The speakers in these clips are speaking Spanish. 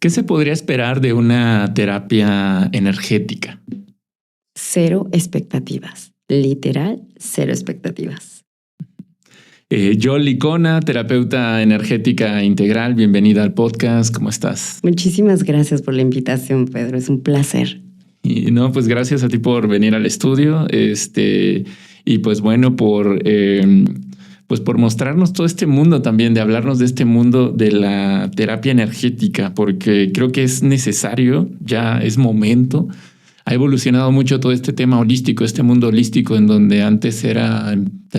¿Qué se podría esperar de una terapia energética? Cero expectativas. Literal, cero expectativas. Yo, Licona, terapeuta energética integral, bienvenida al podcast. ¿Cómo estás? Muchísimas gracias por la invitación, Pedro. Es un placer. Y no, pues gracias a ti por venir al estudio. Y pues bueno, pues por mostrarnos todo este mundo también, de hablarnos de este mundo de la terapia energética, porque creo que es necesario, ya es momento. Ha evolucionado mucho todo este tema holístico, este mundo holístico, en donde antes era,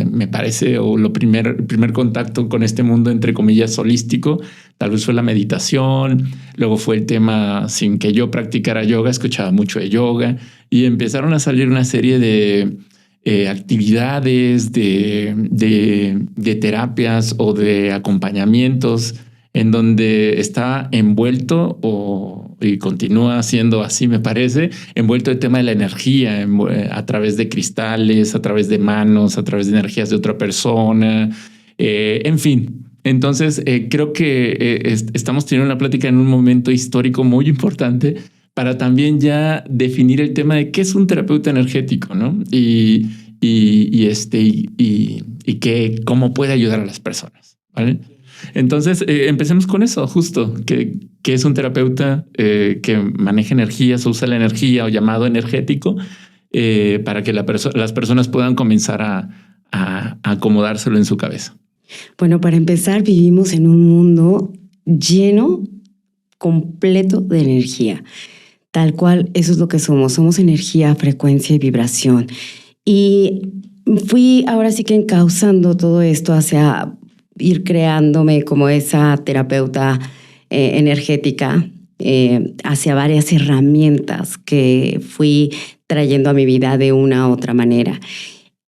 me parece, o el primer contacto con este mundo, entre comillas, holístico, tal vez fue la meditación, luego fue el tema, sin que yo practicara yoga, escuchaba mucho de yoga, y empezaron a salir una serie de actividades, de terapias o de acompañamientos en donde está envuelto y continúa siendo así, me parece, envuelto el tema de la energía a través de cristales, a través de manos, a través de energías de otra persona, en fin. Entonces, creo que estamos teniendo una plática en un momento histórico muy importante para también ya definir el tema de qué es un terapeuta energético, ¿no? Y cómo puede ayudar a las personas, ¿vale? Entonces, empecemos con eso, justo, que es un terapeuta que maneja energías, usa la energía o llamado energético para que las personas puedan comenzar a acomodárselo en su cabeza. Bueno, para empezar, vivimos en un mundo lleno, completo de energía. Tal cual, eso es lo que somos. Somos energía, frecuencia y vibración. Y fui ahora sí que encauzando todo esto hacia ir creándome como esa terapeuta energética hacia varias herramientas que fui trayendo a mi vida de una u otra manera,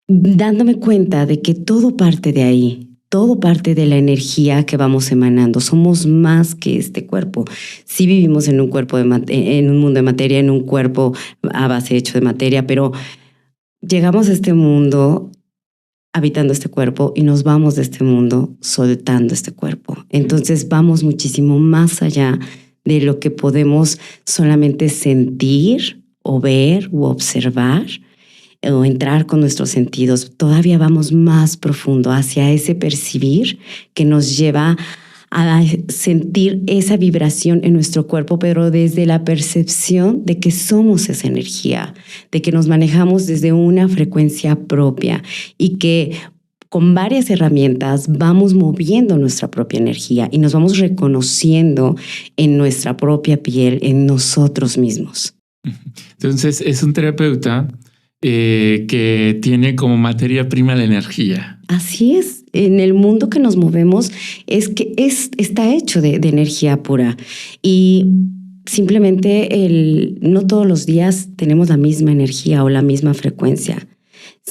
dándome cuenta de que todo parte de ahí. Todo parte de la energía que vamos emanando. Somos más que este cuerpo. Sí vivimos en un cuerpo en un mundo de materia, en un cuerpo a base hecho de materia, pero llegamos a este mundo habitando este cuerpo y nos vamos de este mundo soltando este cuerpo. Entonces vamos muchísimo más allá de lo que podemos solamente sentir o ver o observar o entrar con nuestros sentidos. Todavía vamos más profundo hacia ese percibir que nos lleva a sentir esa vibración en nuestro cuerpo, pero desde la percepción de que somos esa energía, de que nos manejamos desde una frecuencia propia y que con varias herramientas vamos moviendo nuestra propia energía y nos vamos reconociendo en nuestra propia piel, en nosotros mismos. Entonces, es un terapeuta que tiene como materia prima la energía. Así es. En el mundo que nos movemos está hecho de energía pura y simplemente no todos los días tenemos la misma energía o la misma frecuencia.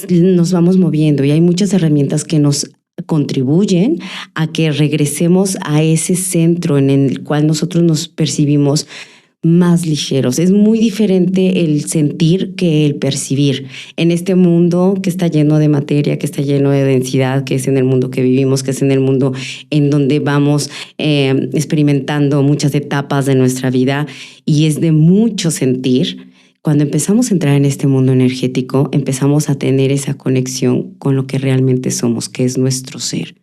Nos vamos moviendo y hay muchas herramientas que nos contribuyen a que regresemos a ese centro en el cual nosotros nos percibimos más ligeros. Es muy diferente el sentir que el percibir. En este mundo que está lleno de materia, que está lleno de densidad, que es en el mundo que vivimos, que es en el mundo en donde vamos experimentando muchas etapas de nuestra vida y es de mucho sentir. Cuando empezamos a entrar en este mundo energético, empezamos a tener esa conexión con lo que realmente somos, que es nuestro ser.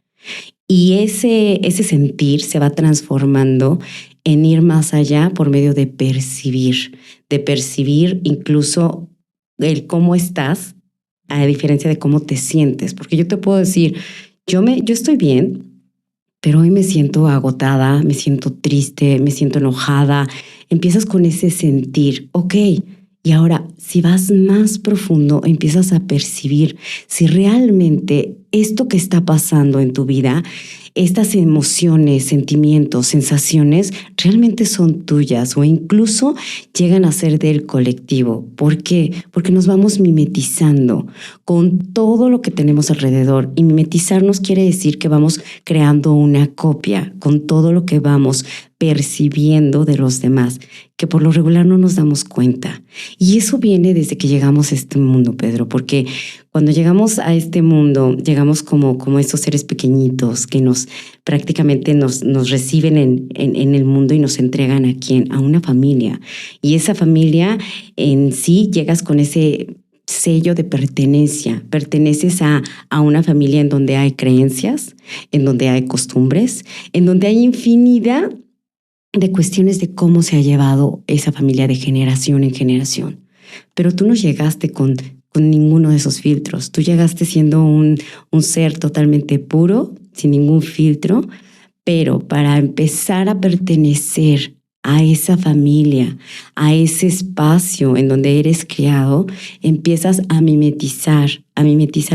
Y ese sentir se va transformando en ir más allá por medio de percibir incluso el cómo estás, a diferencia de cómo te sientes. Porque yo te puedo decir, yo estoy bien, pero hoy me siento agotada, me siento triste, me siento enojada. Empiezas con ese sentir, ok. Y ahora, si vas más profundo, empiezas a percibir si realmente esto que está pasando en tu vida, estas emociones, sentimientos, sensaciones, realmente son tuyas o incluso llegan a ser del colectivo. ¿Por qué? Porque nos vamos mimetizando con todo lo que tenemos alrededor y mimetizarnos quiere decir que vamos creando una copia con todo lo que vamos percibiendo de los demás, que por lo regular no nos damos cuenta. Y eso viene desde que llegamos a este mundo, Pedro, porque Cuando llegamos a este mundo, llegamos como estos seres pequeñitos que prácticamente nos reciben en el mundo y nos entregan a una familia. Y esa familia en sí llegas con ese sello de pertenencia. Perteneces a una familia en donde hay creencias, en donde hay costumbres, en donde hay infinidad de cuestiones de cómo se ha llevado esa familia de generación en generación. Pero tú no llegaste con ninguno de esos filtros. Tú llegaste siendo un ser totalmente puro, sin ningún filtro, pero para empezar a pertenecer a esa familia, a ese espacio en donde eres criado, empiezas a mimetizar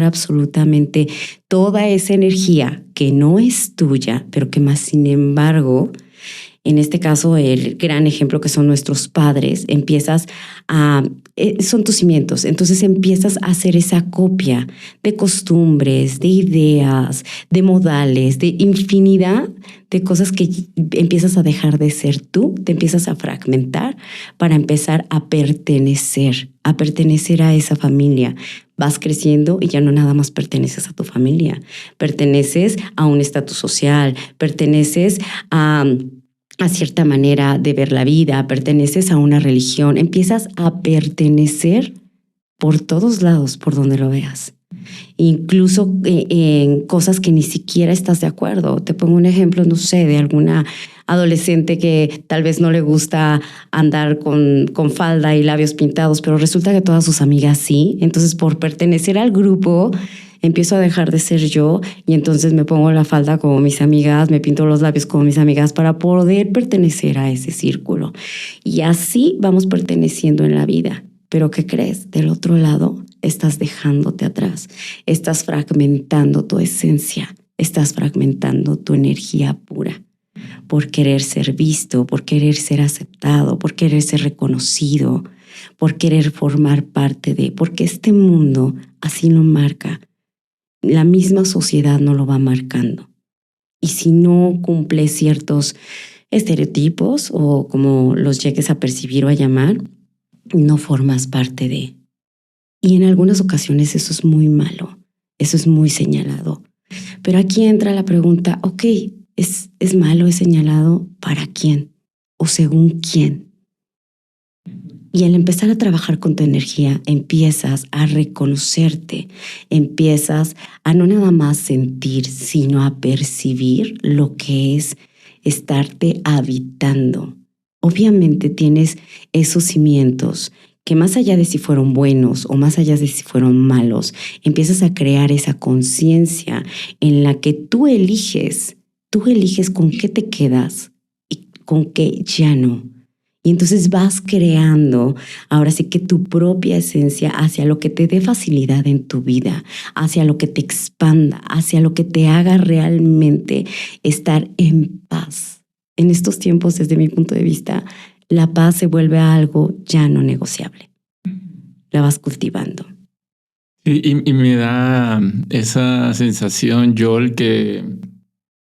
absolutamente toda esa energía que no es tuya, pero que más sin embargo, en este caso, el gran ejemplo que son nuestros padres, son tus cimientos. Entonces empiezas a hacer esa copia de costumbres, de ideas, de modales, de infinidad de cosas que empiezas a dejar de ser tú, te empiezas a fragmentar para empezar a pertenecer a esa familia. Vas creciendo y ya no nada más perteneces a tu familia, perteneces a un estatus social, perteneces a cierta manera de ver la vida, perteneces a una religión, empiezas a pertenecer por todos lados, por donde lo veas. Incluso en cosas que ni siquiera estás de acuerdo. Te pongo un ejemplo, no sé, de alguna adolescente que tal vez no le gusta andar con falda y labios pintados, pero resulta que todas sus amigas sí. Entonces, por pertenecer al grupo, empiezo a dejar de ser yo y entonces me pongo la falda como mis amigas, me pinto los labios como mis amigas para poder pertenecer a ese círculo. Y así vamos perteneciendo en la vida. Pero ¿qué crees? Del otro lado estás dejándote atrás, estás fragmentando tu esencia, estás fragmentando tu energía pura por querer ser visto, por querer ser aceptado, por querer ser reconocido, por querer formar parte de, porque este mundo así lo marca. La misma sociedad no lo va marcando. Y si no cumple ciertos estereotipos o como los llegues a percibir o a llamar, no formas parte de. Y en algunas ocasiones eso es muy malo, eso es muy señalado. Pero aquí entra la pregunta, ok, ¿es malo, es señalado para quién o según quién? Y al empezar a trabajar con tu energía, empiezas a reconocerte, empiezas a no nada más sentir, sino a percibir lo que es estarte habitando. Obviamente tienes esos cimientos que más allá de si fueron buenos o más allá de si fueron malos, empiezas a crear esa conciencia en la que tú eliges con qué te quedas y con qué ya no. Y entonces vas creando ahora sí que tu propia esencia hacia lo que te dé facilidad en tu vida, hacia lo que te expanda, hacia lo que te haga realmente estar en paz. En estos tiempos, desde mi punto de vista, la paz se vuelve algo ya no negociable. La vas cultivando. Y me da esa sensación, Joel, que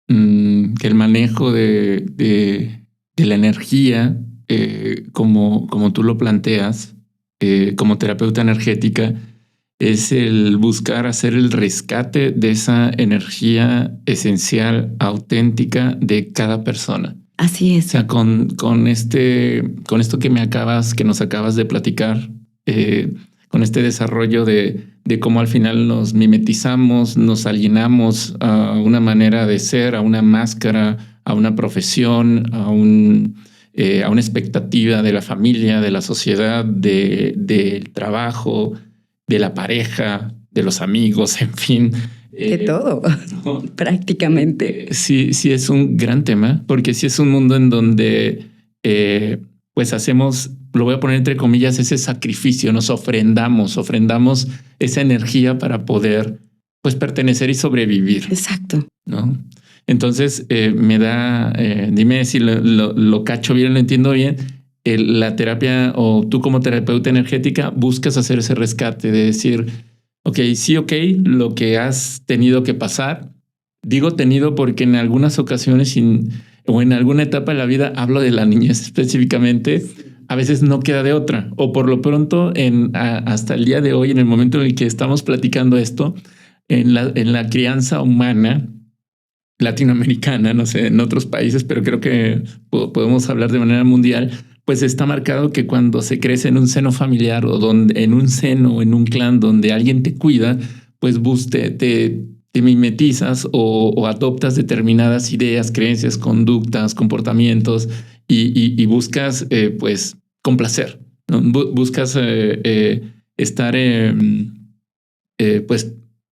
el manejo de la energía, como tú lo planteas, como terapeuta energética, es el buscar hacer el rescate de esa energía esencial, auténtica de cada persona. Así es. O sea, con esto que nos acabas de platicar, con este desarrollo de cómo al final nos mimetizamos, nos alienamos a una manera de ser, a una máscara, a una profesión, a una expectativa de la familia, de la sociedad, del trabajo, de la pareja, de los amigos, en fin. De todo, prácticamente. Sí es un gran tema, porque sí es un mundo en donde pues hacemos, lo voy a poner entre comillas, ese sacrificio, nos ofrendamos esa energía para poder pues pertenecer y sobrevivir. Exacto. ¿No? Entonces me da, dime si lo cacho bien, lo entiendo bien. La terapia o tú como terapeuta energética buscas hacer ese rescate de decir, ok, lo que has tenido que pasar. Digo tenido porque en algunas ocasiones o en alguna etapa de la vida, hablo de la niñez específicamente, a veces no queda de otra, o por lo pronto hasta el día de hoy, en el momento en el que estamos platicando esto, en la crianza humana latinoamericana, no sé, en otros países, pero creo que podemos hablar de manera mundial, pues está marcado que cuando se crece en un seno familiar o en un seno, en un clan donde alguien te cuida, pues te mimetizas o adoptas determinadas ideas, creencias, conductas, comportamientos y buscas pues complacer, ¿no? Buscas estar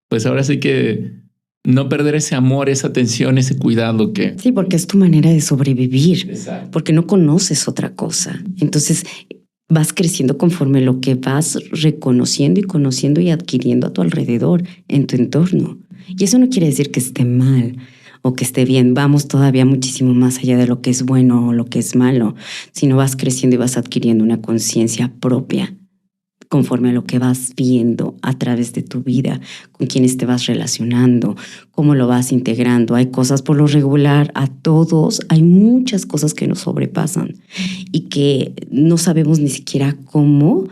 pues ahora sí que no perder ese amor, esa atención, ese cuidado que... Sí, porque es tu manera de sobrevivir. Exacto. Porque no conoces otra cosa. Entonces vas creciendo conforme lo que vas reconociendo y conociendo y adquiriendo a tu alrededor, en tu entorno. Y eso no quiere decir que esté mal o que esté bien. Vamos todavía muchísimo más allá de lo que es bueno o lo que es malo, sino vas creciendo y vas adquiriendo una conciencia propia conforme a lo que vas viendo a través de tu vida, con quienes te vas relacionando, cómo lo vas integrando. Hay cosas por lo regular, a todos, hay muchas cosas que nos sobrepasan y que no sabemos ni siquiera cómo,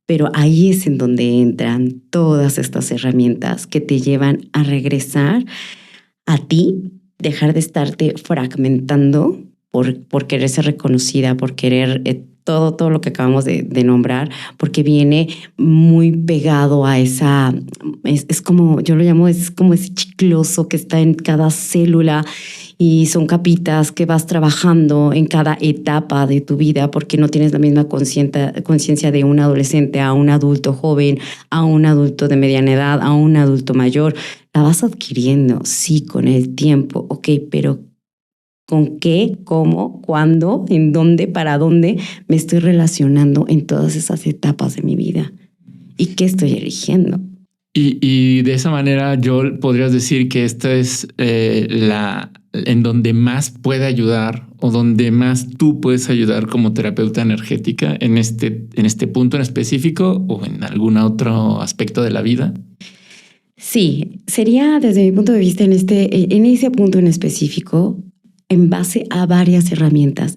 pero ahí es en donde entran todas estas herramientas que te llevan a regresar a ti, dejar de estarte fragmentando por querer ser reconocida, por querer todo lo que acabamos de nombrar, porque viene muy pegado a esa, es como, yo lo llamo, es como ese chicloso que está en cada célula y son capitas que vas trabajando en cada etapa de tu vida porque no tienes la misma conciencia de un adolescente a un adulto joven, a un adulto de mediana edad, a un adulto mayor. La vas adquiriendo, sí, con el tiempo, ok, pero ¿con qué, cómo, cuándo, en dónde, para dónde me estoy relacionando en todas esas etapas de mi vida? ¿Y qué estoy eligiendo? Y de esa manera yo podrías decir que esta es en donde más puede ayudar o donde más tú puedes ayudar como terapeuta energética en este punto en específico o en algún otro aspecto de la vida. Sí, sería desde mi punto de vista en ese punto en específico, en base a varias herramientas,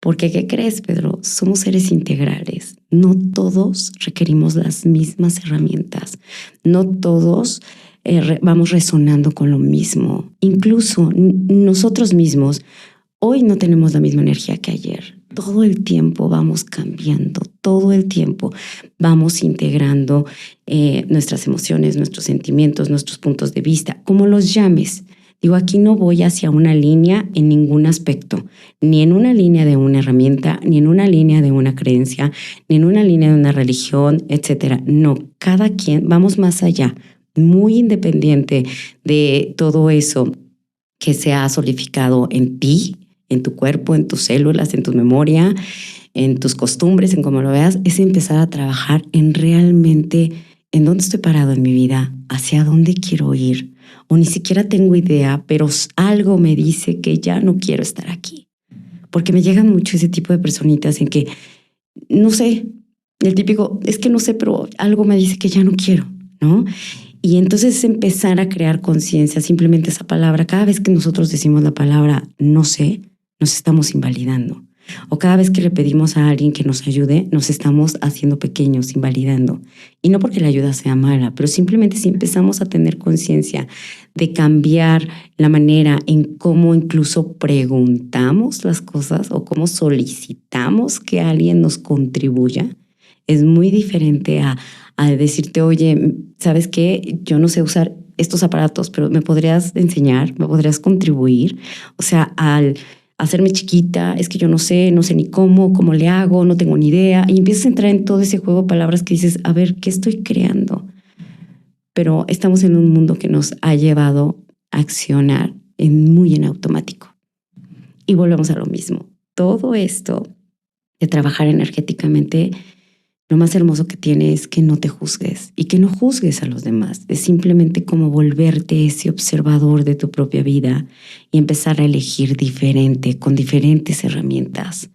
porque ¿qué crees, Pedro? Somos seres integrales. No todos requerimos las mismas herramientas. No todos vamos resonando con lo mismo. Incluso nosotros mismos hoy no tenemos la misma energía que ayer. Todo el tiempo vamos cambiando, todo el tiempo vamos integrando nuestras emociones, nuestros sentimientos, nuestros puntos de vista, como los llames. Digo, aquí no voy hacia una línea en ningún aspecto, ni en una línea de una herramienta, ni en una línea de una creencia, ni en una línea de una religión, etcétera. No, cada quien, vamos más allá, muy independiente de todo eso que se ha solidificado en ti, en tu cuerpo, en tus células, en tu memoria, en tus costumbres, en cómo lo veas, es empezar a trabajar en realmente en dónde estoy parado en mi vida, hacia dónde quiero ir, o ni siquiera tengo idea, pero algo me dice que ya no quiero estar aquí. Porque me llegan mucho ese tipo de personitas en que, no sé, el típico, es que no sé, pero algo me dice que ya no quiero, ¿no? Y entonces es empezar a crear conciencia, simplemente esa palabra. Cada vez que nosotros decimos la palabra no sé, nos estamos invalidando. O cada vez que le pedimos a alguien que nos ayude, nos estamos haciendo pequeños, invalidando. Y no porque la ayuda sea mala, pero simplemente si empezamos a tener conciencia de cambiar la manera en cómo incluso preguntamos las cosas o cómo solicitamos que alguien nos contribuya, es muy diferente a decirte, oye, ¿sabes qué? Yo no sé usar estos aparatos, pero ¿me podrías enseñar? ¿Me podrías contribuir? O sea, al hacerme chiquita, es que yo no sé ni cómo le hago, no tengo ni idea. Y empiezas a entrar en todo ese juego de palabras que dices, a ver, ¿qué estoy creando? Pero estamos en un mundo que nos ha llevado a accionar muy en automático. Y volvemos a lo mismo. Todo esto de trabajar energéticamente, lo más hermoso que tiene es que no te juzgues y que no juzgues a los demás. Es simplemente como volverte ese observador de tu propia vida y empezar a elegir diferente, con diferentes herramientas.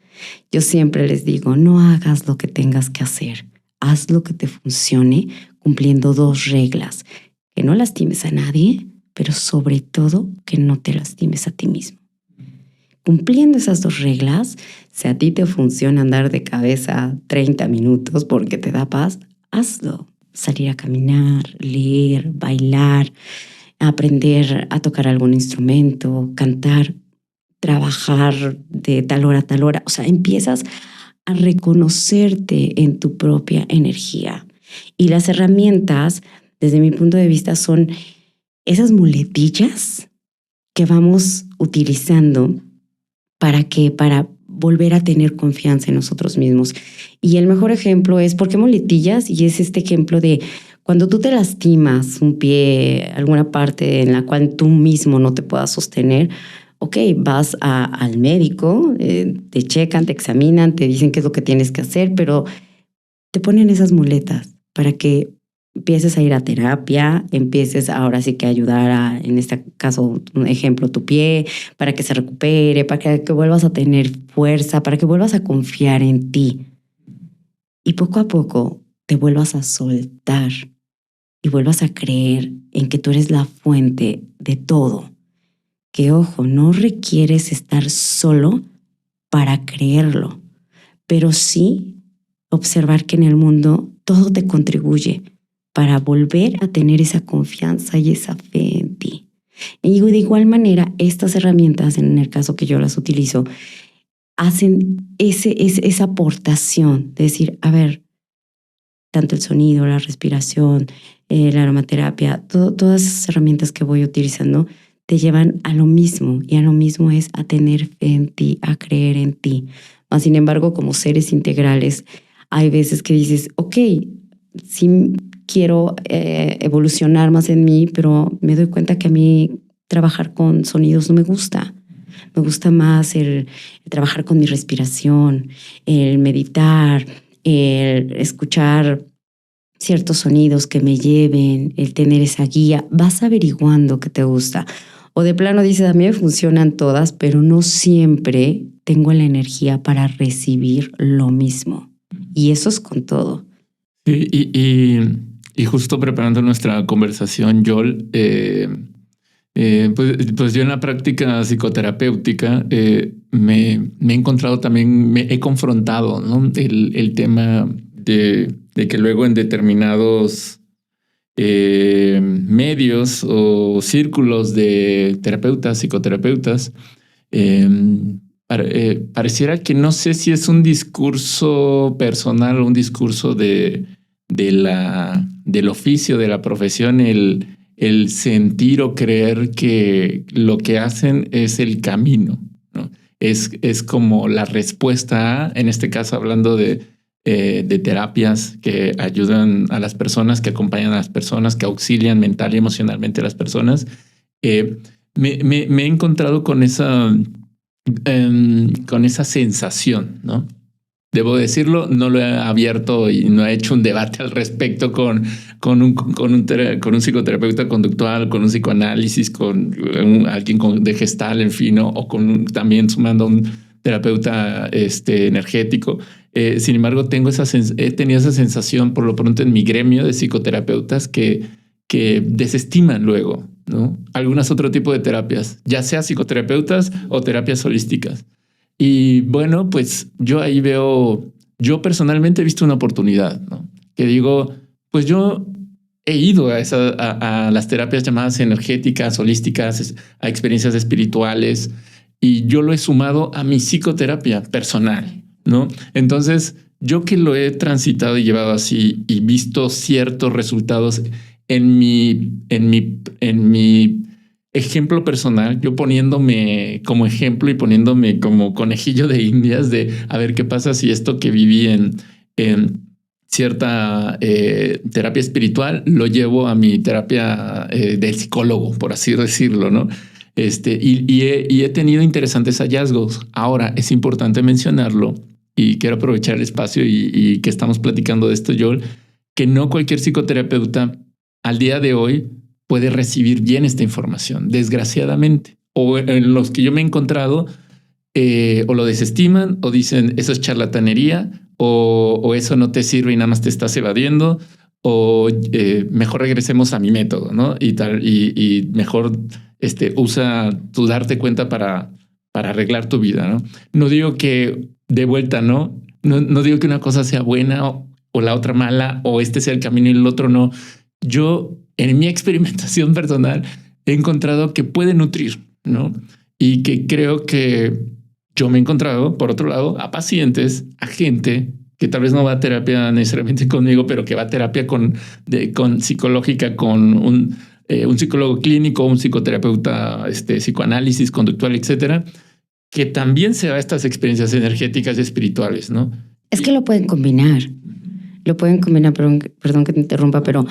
Yo siempre les digo, no hagas lo que tengas que hacer. Haz lo que te funcione cumpliendo 2 reglas. Que no lastimes a nadie, pero sobre todo que no te lastimes a ti mismo. cumpliendo esas 2 reglas, si a ti te funciona andar de cabeza 30 minutos porque te da paz, hazlo. Salir a caminar, leer, bailar, aprender a tocar algún instrumento, cantar, trabajar de tal hora a tal hora. O sea, empiezas a reconocerte en tu propia energía. Y las herramientas, desde mi punto de vista, son esas muletillas que vamos utilizando para volver a tener confianza en nosotros mismos. Y el mejor ejemplo es, ¿por qué muletillas? Y es este ejemplo de cuando tú te lastimas un pie, alguna parte en la cual tú mismo no te puedas sostener, ok, vas al médico, te checan, te examinan, te dicen qué es lo que tienes que hacer, pero te ponen esas muletas para que empieces a ir a terapia, empieces ahora sí que a ayudar a, en este caso, un ejemplo, tu pie, para que se recupere, para que vuelvas a tener fuerza, para que vuelvas a confiar en ti. Y poco a poco te vuelvas a soltar y vuelvas a creer en que tú eres la fuente de todo. Que, ojo, no requieres estar solo para creerlo, pero sí observar que en el mundo todo te contribuye para volver a tener esa confianza y esa fe en ti. Y de igual manera, estas herramientas, en el caso que yo las utilizo, hacen esa aportación de decir, a ver, tanto el sonido, la respiración, la aromaterapia, todas esas herramientas que voy utilizando te llevan a lo mismo, y a lo mismo es a tener fe en ti, a creer en ti. Sin embargo, como seres integrales, hay veces que dices, ok, sí quiero evolucionar más en mí, pero me doy cuenta que a mí trabajar con sonidos no me gusta. Me gusta más el trabajar con mi respiración, el meditar, el escuchar ciertos sonidos que me lleven, el tener esa guía. Vas averiguando qué te gusta. O de plano dices, a mí me funcionan todas, pero no siempre tengo la energía para recibir lo mismo. Y eso es con todo. Sí, y justo preparando nuestra conversación, Joel, pues yo en la práctica psicoterapéutica me he encontrado también, me he confrontado, ¿no? El tema de que luego en determinados medios o círculos de terapeutas, psicoterapeutas, pareciera que no sé si es un discurso personal o un discurso del oficio, de la profesión, el sentir o creer que lo que hacen es el camino, ¿no? Es como la respuesta a, en este caso hablando de terapias que ayudan a las personas, que acompañan a las personas, que auxilian mental y emocionalmente a las personas. Me he encontrado con esa sensación, ¿no? Debo decirlo, no lo he abierto y no he hecho un debate al respecto con un psicoterapeuta conductual, con un psicoanálisis, con alguien de Gestalt, en fin, ¿no? O también sumando a un terapeuta energético. Sin embargo, he tenido esa sensación por lo pronto en mi gremio de psicoterapeutas que desestiman luego, ¿no? Algunas otro tipo de terapias, ya sea psicoterapeutas o terapias holísticas. Y bueno, pues yo ahí yo personalmente he visto una oportunidad, ¿no? Que digo, pues yo he ido a las terapias llamadas energéticas, holísticas, a experiencias espirituales, y yo lo he sumado a mi psicoterapia personal, ¿no? Entonces, yo que lo he transitado y llevado así y visto ciertos resultados en mi ejemplo personal, yo poniéndome como ejemplo y poniéndome como conejillo de indias de a ver qué pasa si esto que viví en cierta terapia espiritual lo llevo a mi terapia del psicólogo, por así decirlo, ¿no? Y he tenido interesantes hallazgos. Ahora es importante mencionarlo y quiero aprovechar el espacio y que estamos platicando de esto, Joel, que no cualquier psicoterapeuta al día de hoy puede recibir bien esta información, desgraciadamente. O en los que yo me he encontrado, o lo desestiman o dicen eso es charlatanería o eso no te sirve y nada más te estás evadiendo o mejor regresemos a mi método, ¿no? Y tal, y mejor usa tu darte cuenta para para arreglar tu vida, ¿no? No digo que de vuelta, ¿no? No digo que una cosa sea buena o la otra mala, o este sea el camino y el otro no. Yo, en mi experimentación personal, he encontrado que puede nutrir, ¿no? Y que creo que yo me he encontrado, por otro lado, a pacientes, a gente que tal vez no va a terapia necesariamente conmigo, pero que va a terapia con psicológica, con un psicólogo clínico, un psicoterapeuta, psicoanálisis conductual, etcétera, que también se va a estas experiencias energéticas y espirituales, ¿no? Es que lo pueden combinar. Lo pueden combinar, perdón que te interrumpa, pero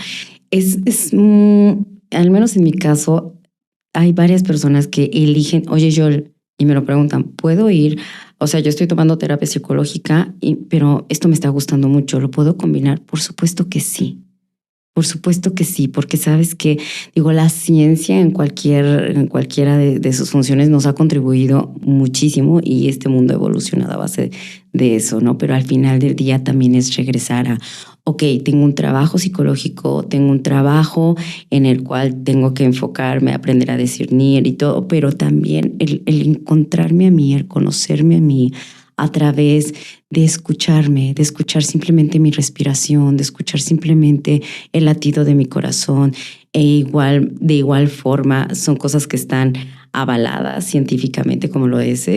al menos en mi caso, hay varias personas que eligen, oye, Joel, y me lo preguntan, ¿puedo ir? O sea, yo estoy tomando terapia psicológica, pero esto me está gustando mucho, ¿lo puedo combinar? Por supuesto que sí. Por supuesto que sí, porque sabes que, digo, la ciencia en cualquiera de sus funciones nos ha contribuido muchísimo y este mundo ha evolucionado a base de eso, ¿no? Pero al final del día también es regresar a, ok, tengo un trabajo psicológico, tengo un trabajo en el cual tengo que enfocarme, aprender a discernir y todo, pero también el encontrarme a mí, el conocerme a mí, a través de escucharme, de escuchar simplemente mi respiración, de escuchar simplemente el latido de mi corazón. De igual forma, son cosas que están avaladas científicamente, como lo es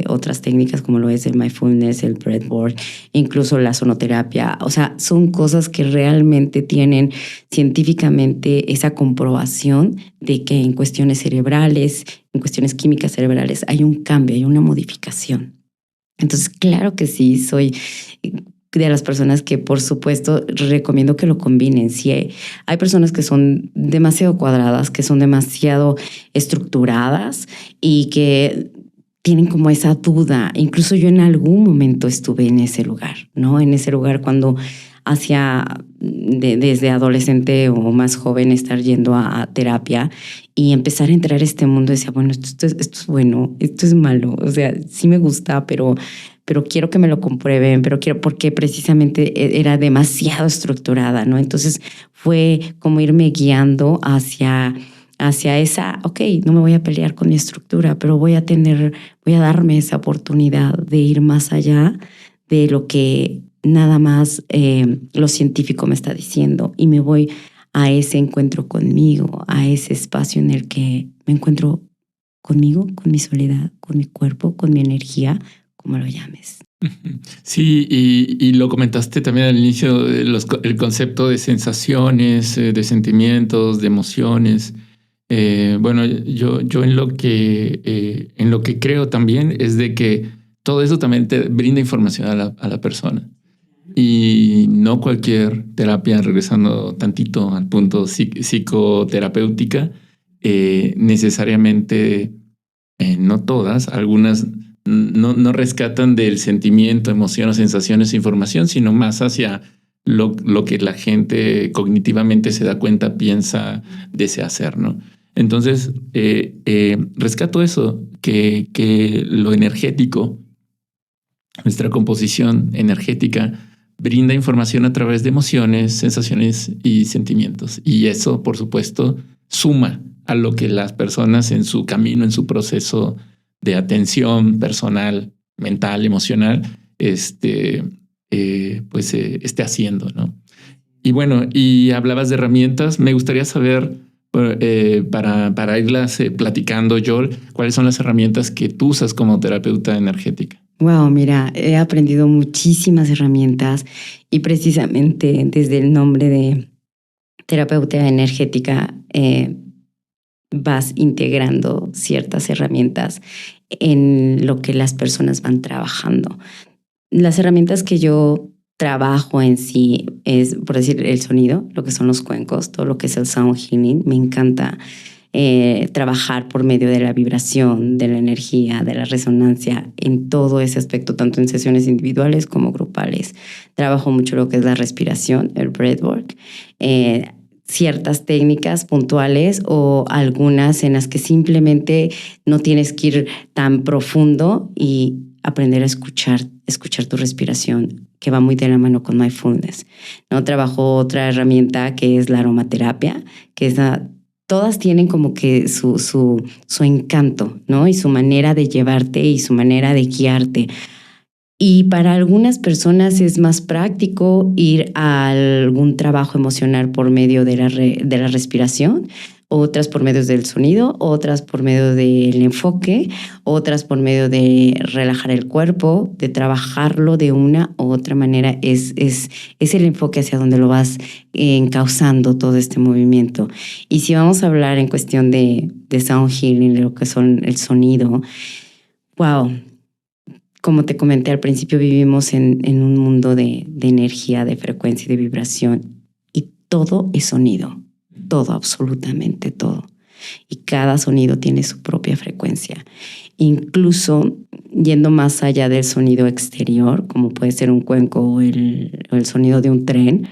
otras técnicas, como lo es el mindfulness, el breathwork, incluso la sonoterapia. O sea, son cosas que realmente tienen científicamente esa comprobación de que en cuestiones cerebrales, en cuestiones químicas cerebrales, hay un cambio, hay una modificación. Entonces, claro que sí, soy de las personas que, por supuesto, recomiendo que lo combinen. Si hay personas que son demasiado cuadradas, que son demasiado estructuradas y que tienen como esa duda. Incluso yo en algún momento estuve en ese lugar, ¿no? En ese lugar cuando desde adolescente o más joven estar yendo a terapia y empezar a entrar a este mundo, decía, bueno, esto es bueno, esto es malo, o sea, sí me gusta, pero quiero que me lo comprueben, porque precisamente era demasiado estructurada, ¿no? Entonces fue como irme guiando hacia esa, ok, no me voy a pelear con mi estructura, pero voy a darme esa oportunidad de ir más allá de lo que nada más lo científico me está diciendo, y me voy a ese encuentro conmigo, a ese espacio en el que me encuentro conmigo, con mi soledad, con mi cuerpo, con mi energía, como lo llames. Sí, y lo comentaste también al inicio, el concepto de sensaciones, de sentimientos, de emociones. Bueno, yo en lo que creo también es de que todo eso también te brinda información a la persona. Y no cualquier terapia, regresando tantito al punto psicoterapéutica, necesariamente, no todas, algunas no rescatan del sentimiento, emoción o sensaciones, información, sino más hacia lo que la gente cognitivamente se da cuenta, piensa, desea hacer, ¿no? Entonces, rescato eso, que lo energético, nuestra composición energética, brinda información a través de emociones, sensaciones y sentimientos. Y eso, por supuesto, suma a lo que las personas en su camino, en su proceso de atención personal, mental, emocional, esté haciendo, ¿no? Y bueno, y hablabas de herramientas. Me gustaría saber, para irlas platicando, Joel, ¿cuáles son las herramientas que tú usas como terapeuta energética? Wow, mira, he aprendido muchísimas herramientas y precisamente desde el nombre de terapeuta energética vas integrando ciertas herramientas en lo que las personas van trabajando. Las herramientas que yo trabajo en sí es, por decir, el sonido, lo que son los cuencos, todo lo que es el sound healing. Me encanta trabajar por medio de la vibración, de la energía, de la resonancia, en todo ese aspecto, tanto en sesiones individuales como grupales. Trabajo mucho lo que es la respiración, el breathwork, ciertas técnicas puntuales o algunas en las que simplemente no tienes que ir tan profundo y aprender a escuchar tu respiración, que va muy de la mano con mindfulness, ¿no? Trabajo otra herramienta que es la aromaterapia, que es todas tienen como que su encanto, ¿no? Y su manera de llevarte y su manera de guiarte. Y para algunas personas es más práctico ir a algún trabajo emocional por medio de la respiración, otras por medio del sonido, otras por medio del enfoque, otras por medio de relajar el cuerpo, de trabajarlo de una u otra manera. Es el enfoque hacia donde lo vas encauzando todo este movimiento. Y si vamos a hablar en cuestión de sound healing, de lo que son el sonido, wow. Como te comenté al principio, vivimos en un mundo de energía, de frecuencia y de vibración. Y todo es sonido. Todo, absolutamente todo. Y cada sonido tiene su propia frecuencia. Incluso yendo más allá del sonido exterior, como puede ser un cuenco o el sonido de un tren,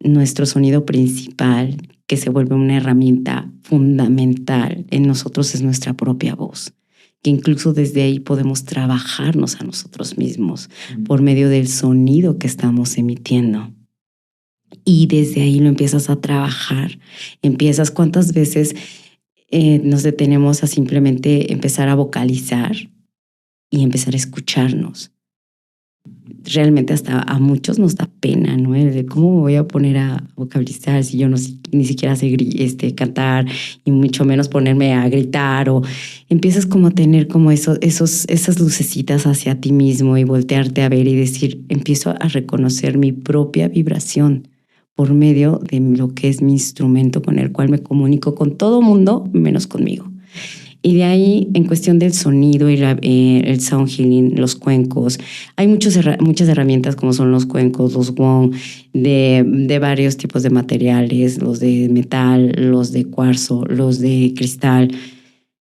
nuestro sonido principal, que se vuelve una herramienta fundamental en nosotros, es nuestra propia voz. Que incluso desde ahí podemos trabajarnos a nosotros mismos por medio del sonido que estamos emitiendo. Y desde ahí lo empiezas a trabajar. ¿Cuántas veces nos detenemos a simplemente empezar a vocalizar y empezar a escucharnos? Realmente hasta a muchos nos da pena, ¿no? De cómo me voy a poner a vocalizar si yo ni siquiera sé cantar y mucho menos ponerme a gritar, o empiezas como a tener como esas lucecitas hacia ti mismo y voltearte a ver y decir, empiezo a reconocer mi propia vibración por medio de lo que es mi instrumento con el cual me comunico con todo mundo menos conmigo. Y de ahí, en cuestión del sonido y el sound healing, los cuencos, hay muchas herramientas como son los cuencos, los gong, de varios tipos de materiales, los de metal, los de cuarzo, los de cristal.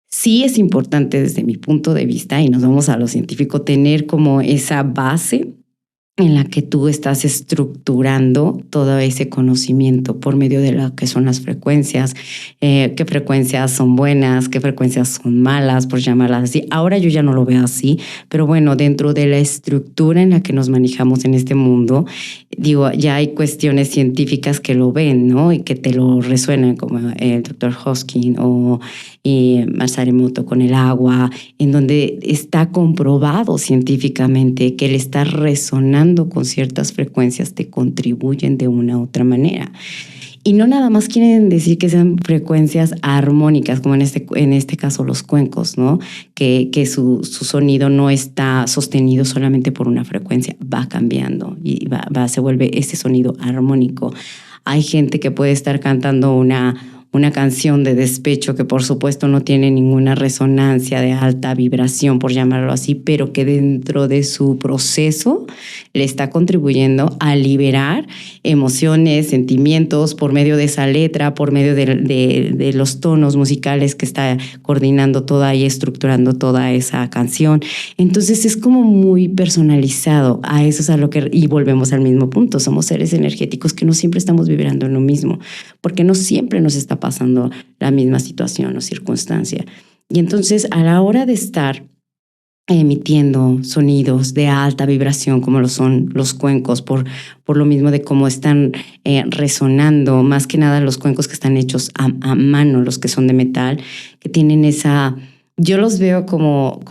Sí es importante desde mi punto de vista, y nos vamos a lo científico, tener como esa base en la que tú estás estructurando todo ese conocimiento por medio de lo que son las frecuencias, qué frecuencias son buenas, qué frecuencias son malas, por llamarlas así. Ahora yo ya no lo veo así, pero bueno, dentro de la estructura en la que nos manejamos en este mundo, digo, ya hay cuestiones científicas que lo ven, ¿no? Y que te lo resuenan, como el Dr. Hoskin o Masaru Emoto con el agua, en donde está comprobado científicamente que el estar resonando con ciertas frecuencias te contribuyen de una u otra manera. Y no nada más quieren decir que sean frecuencias armónicas, como en este caso los cuencos, ¿no? Que su sonido no está sostenido solamente por una frecuencia, va cambiando y se vuelve ese sonido armónico. Hay gente que puede estar cantando una canción de despecho que por supuesto no tiene ninguna resonancia de alta vibración, por llamarlo así, pero que dentro de su proceso le está contribuyendo a liberar emociones, sentimientos por medio de esa letra, por medio de los tonos musicales que está coordinando toda y estructurando toda esa canción. Entonces es como muy personalizado. A eso es a lo que, y volvemos al mismo punto, somos seres energéticos que no siempre estamos vibrando en lo mismo, porque no siempre nos está pasando la misma situación o circunstancia. Y entonces a la hora de estar emitiendo sonidos de alta vibración como lo son los cuencos, por lo mismo de cómo están resonando, más que nada los cuencos que están hechos a mano, los que son de metal, que tienen esa... Yo los veo como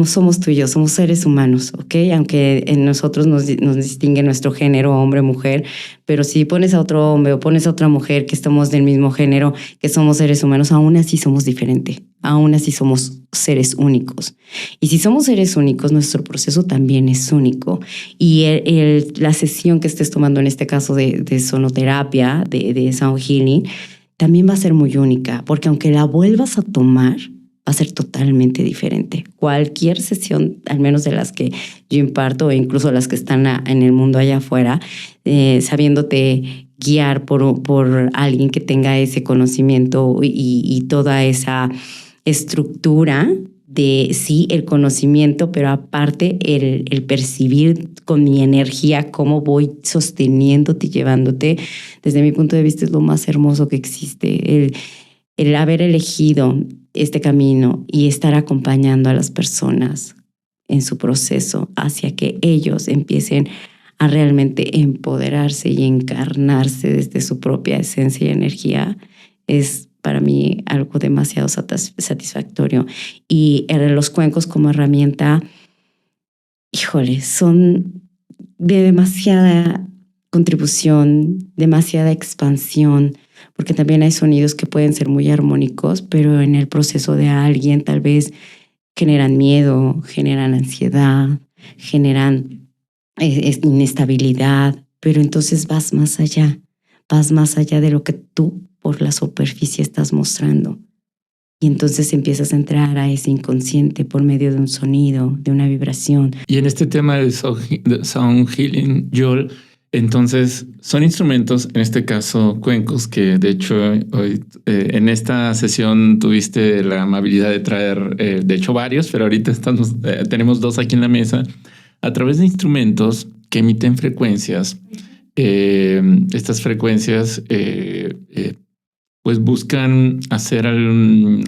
somos tú y yo, somos seres humanos, ¿ok? Aunque en nosotros nos distingue nuestro género, hombre, mujer, pero si pones a otro hombre o pones a otra mujer que estamos del mismo género, que somos seres humanos, aún así somos diferentes, aún así somos seres únicos. Y si somos seres únicos, nuestro proceso también es único. Y la sesión que estés tomando en este caso de sonoterapia, de sound healing, también va a ser muy única, porque aunque la vuelvas a tomar, va a ser totalmente diferente. Cualquier sesión, al menos de las que yo imparto, o incluso las que están en el mundo allá afuera, sabiéndote guiar por alguien que tenga ese conocimiento y toda esa estructura de, sí, el conocimiento, pero aparte el percibir con mi energía cómo voy sosteniéndote y llevándote, desde mi punto de vista es lo más hermoso que existe. El haber elegido este camino y estar acompañando a las personas en su proceso hacia que ellos empiecen a realmente empoderarse y encarnarse desde su propia esencia y energía es para mí algo demasiado satisfactorio. Y los cuencos como herramienta, híjole, son de demasiada contribución, demasiada expansión, porque también hay sonidos que pueden ser muy armónicos, pero en el proceso de alguien tal vez generan miedo, generan ansiedad, generan inestabilidad, pero entonces vas más allá de lo que tú por la superficie estás mostrando. Y entonces empiezas a entrar a ese inconsciente por medio de un sonido, de una vibración. Y en este tema de sound healing, Joel, entonces son instrumentos, en este caso cuencos, que de hecho hoy en esta sesión tuviste la amabilidad de traer, de hecho varios, pero ahorita tenemos 2 aquí en la mesa, a través de instrumentos que emiten frecuencias. Estas frecuencias pues buscan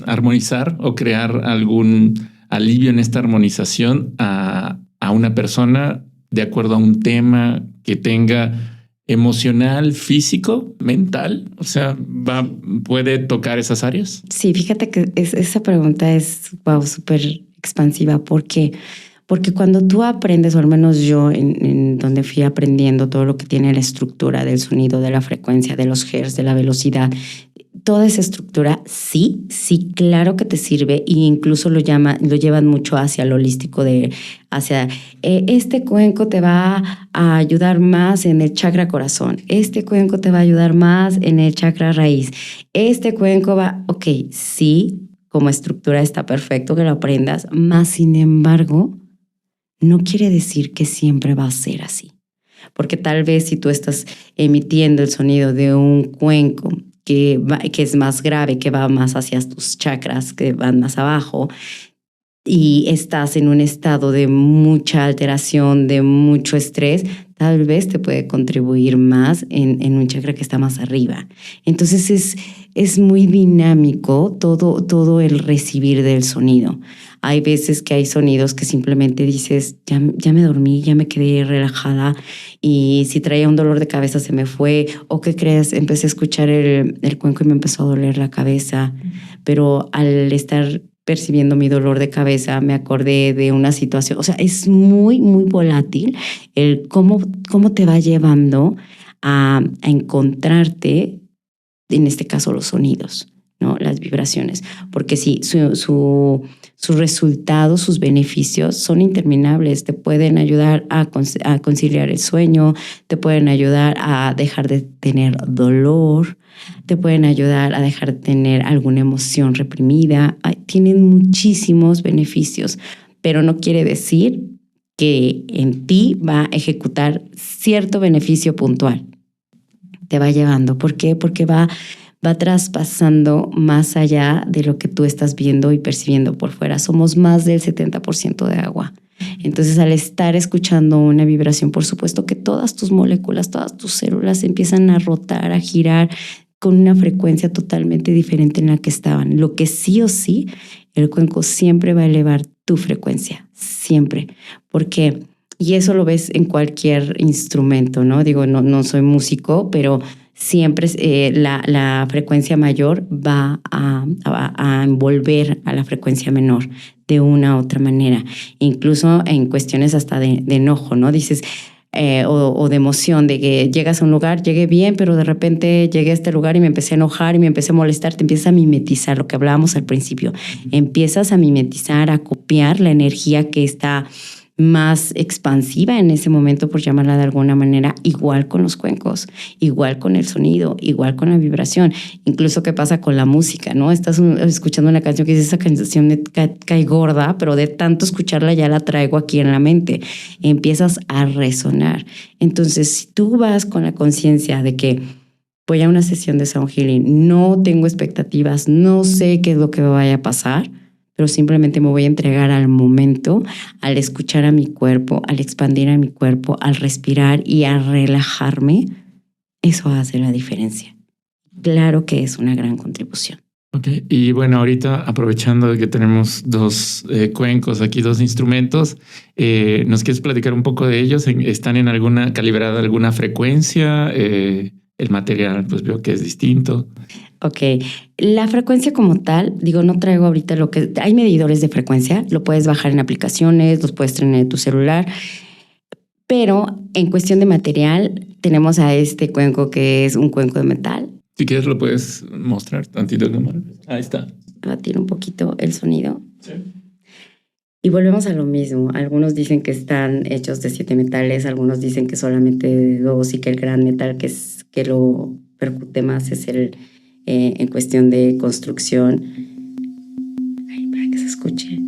armonizar o crear algún alivio en esta armonización a una persona de acuerdo a un tema que tenga emocional, físico, mental. O sea, ¿puede tocar esas áreas? Sí, fíjate que esa pregunta es súper expansiva. ¿Por qué? Porque cuando tú aprendes, o al menos yo en donde fui aprendiendo todo lo que tiene la estructura del sonido, de la frecuencia, de los hertz, de la velocidad, toda esa estructura, sí, claro que te sirve, e incluso lo llevan mucho hacia lo holístico, hacia este cuenco te va a ayudar más en el chakra corazón, este cuenco te va a ayudar más en el chakra raíz, este cuenco ok, sí, como estructura está perfecto que lo aprendas, más sin embargo, no quiere decir que siempre va a ser así. Porque tal vez si tú estás emitiendo el sonido de un cuenco que es más grave, que va más hacia tus chakras, que van más abajo, y estás en un estado de mucha alteración, de mucho estrés, tal vez te puede contribuir más en un chakra que está más arriba. Entonces es muy dinámico todo el recibir del sonido. Hay veces que hay sonidos que simplemente dices, ya me dormí, ya me quedé relajada, y si traía un dolor de cabeza se me fue, o ¿qué crees? Empecé a escuchar el cuenco y me empezó a doler la cabeza, pero al estar percibiendo mi dolor de cabeza me acordé de una situación. O sea, es muy, muy volátil el cómo te va llevando a encontrarte, en este caso los sonidos, ¿no? Las vibraciones, porque sí, sus resultados, sus beneficios son interminables. Te pueden ayudar a conciliar el sueño, te pueden ayudar a dejar de tener dolor, te pueden ayudar a dejar de tener alguna emoción reprimida. Tienen muchísimos beneficios, pero no quiere decir que en ti va a ejecutar cierto beneficio puntual. Te va llevando. ¿Por qué? Porque va traspasando más allá de lo que tú estás viendo y percibiendo por fuera. Somos más del 70% de agua. Entonces, al estar escuchando una vibración, por supuesto que todas tus moléculas, todas tus células empiezan a rotar, a girar con una frecuencia totalmente diferente en la que estaban. Lo que sí o sí, el cuenco siempre va a elevar tu frecuencia, siempre. Porque, y eso lo ves en cualquier instrumento, ¿no? Digo, no soy músico, pero siempre la frecuencia mayor va a envolver a la frecuencia menor de una u otra manera. Incluso en cuestiones hasta de enojo, ¿no? Dices, o de emoción, de que llegas a un lugar, llegué bien, pero de repente llegué a este lugar y me empecé a enojar y me empecé a molestar. Te empiezas a mimetizar, lo que hablábamos al principio. Empiezas a mimetizar, a copiar la energía que está más expansiva en ese momento, por llamarla de alguna manera, igual con los cuencos, igual con el sonido, igual con la vibración. Incluso qué pasa con la música, ¿no? Estás escuchando una canción que dice, esa canción me cae gorda, pero de tanto escucharla ya la traigo aquí en la mente. Empiezas a resonar. Entonces, si tú vas con la conciencia de que voy a una sesión de sound healing, no tengo expectativas, no sé qué es lo que me vaya a pasar, pero simplemente me voy a entregar al momento, al escuchar a mi cuerpo, al expandir a mi cuerpo, al respirar y a relajarme, eso hace la diferencia. Claro que es una gran contribución. Ok, y bueno, ahorita aprovechando que tenemos 2 cuencos aquí, 2 instrumentos, ¿nos quieres platicar un poco de ellos? ¿Están en calibrada alguna frecuencia? el material pues veo que es distinto. Ok, la frecuencia como tal, digo, no traigo ahorita lo que... Hay medidores de frecuencia, lo puedes bajar en aplicaciones, los puedes tener en tu celular, pero en cuestión de material tenemos a este cuenco que es un cuenco de metal. Si quieres lo puedes mostrar tantito. Ahí está. Batir un poquito el sonido. Sí. Y volvemos a lo mismo. Algunos dicen que están hechos de 7 metales, algunos dicen que solamente de 2 y que el gran metal que lo percute más es el en cuestión de construcción. Ay, para que se escuche.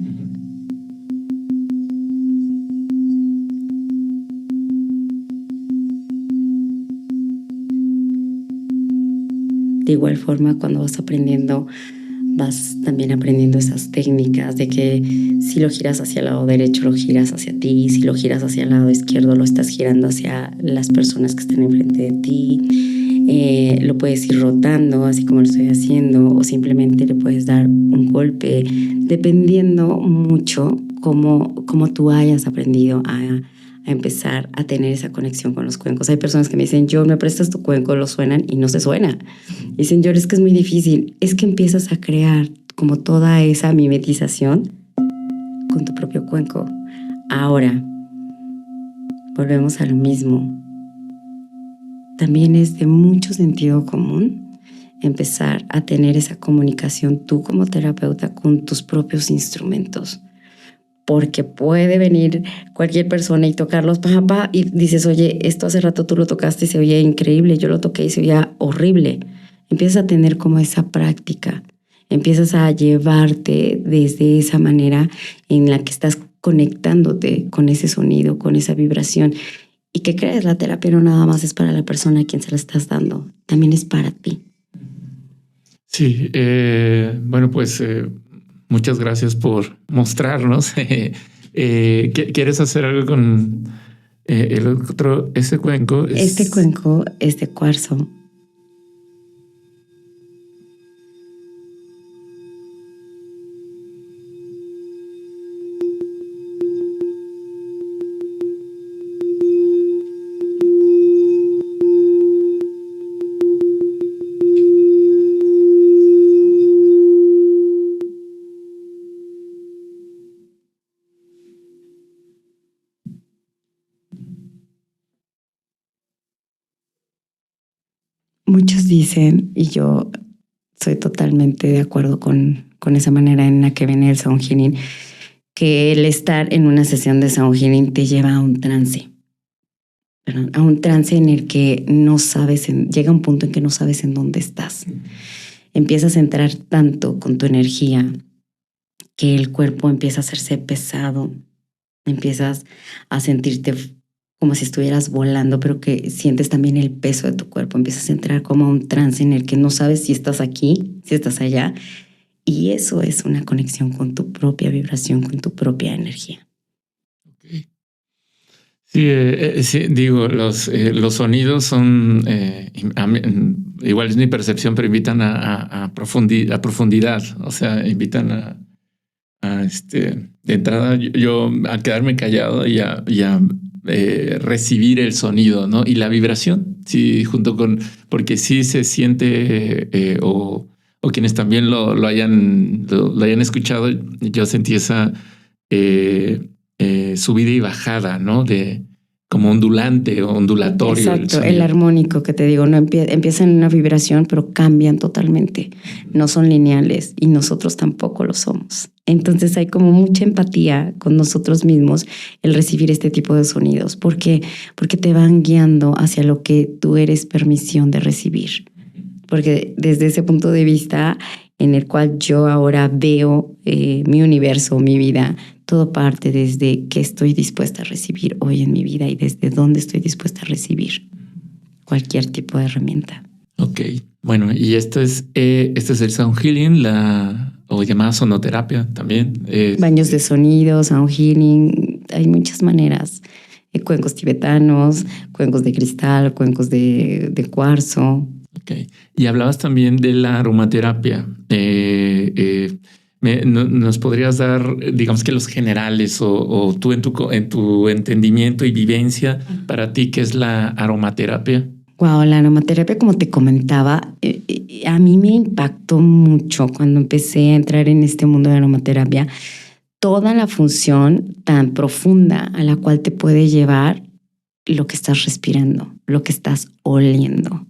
De igual forma, cuando vas aprendiendo, vas también aprendiendo esas técnicas de que si lo giras hacia el lado derecho, lo giras hacia ti, si lo giras hacia el lado izquierdo, lo estás girando hacia las personas que están enfrente de ti. Lo puedes ir rotando, así como lo estoy haciendo, o simplemente le puedes dar un golpe, dependiendo mucho cómo tú hayas aprendido a empezar a tener esa conexión con los cuencos. Hay personas que me dicen, yo me prestas tu cuenco, lo suenan y no se suena. Dicen, yo es que es muy difícil. Es que empiezas a crear como toda esa mimetización con tu propio cuenco. Ahora, volvemos a lo mismo. También es de mucho sentido común empezar a tener esa comunicación tú como terapeuta con tus propios instrumentos. Porque puede venir cualquier persona y tocarlos, papá, y dices, oye, esto hace rato tú lo tocaste y se oía increíble, yo lo toqué y se oía horrible. Empiezas a tener como esa práctica, empiezas a llevarte desde esa manera en la que estás conectándote con ese sonido, con esa vibración. ¿Y qué crees? La terapia no nada más es para la persona a quien se la estás dando, también es para ti. Sí, bueno, pues muchas gracias por mostrarnos. ¿Quieres hacer algo con el otro? Ese cuenco Este cuenco es de cuarzo. Muchos dicen, y yo soy totalmente de acuerdo con esa manera en la que viene el sound healing, que el estar en una sesión de sound healing te lleva a un trance. A un trance en el que no sabes, llega un punto en que no sabes en dónde estás. Empiezas a entrar tanto con tu energía que el cuerpo empieza a hacerse pesado, empiezas a sentirte como si estuvieras volando, pero que sientes también el peso de tu cuerpo. Empiezas a entrar como a un trance en el que no sabes si estás aquí, si estás allá. Y eso es una conexión con tu propia vibración, con tu propia energía. Okay. Sí, sí, digo, los sonidos son, igual es mi percepción, pero invitan a profundidad. O sea, invitan a de entrada yo a quedarme callado y a recibir el sonido, ¿no? Y la vibración, sí, junto con, porque sí se siente, o quienes también lo hayan escuchado, yo sentí esa subida y bajada, ¿no? De como ondulante o ondulatorio. Exacto, el armónico que te digo, no empiezan en una vibración, pero cambian totalmente. No son lineales y nosotros tampoco lo somos. Entonces hay como mucha empatía con nosotros mismos el recibir este tipo de sonidos. ¿Por qué? Porque te van guiando hacia lo que tú eres permisión de recibir. Porque desde ese punto de vista en el cual yo ahora veo mi universo, mi vida, todo parte desde qué estoy dispuesta a recibir hoy en mi vida y desde dónde estoy dispuesta a recibir cualquier tipo de herramienta. Ok, bueno, y este es el sound healing, o llamada sonoterapia también. Baños de sonido, sound healing, hay muchas maneras. Cuencos tibetanos, cuencos de cristal, cuencos de cuarzo. Ok, y hablabas también de la aromaterapia. ¿Nos podrías dar, digamos que los generales o tú en tu entendimiento y vivencia para ti, qué es la aromaterapia? Wow, la aromaterapia, como te comentaba, a mí me impactó mucho cuando empecé a entrar en este mundo de aromaterapia, toda la función tan profunda a la cual te puede llevar lo que estás respirando, lo que estás oliendo.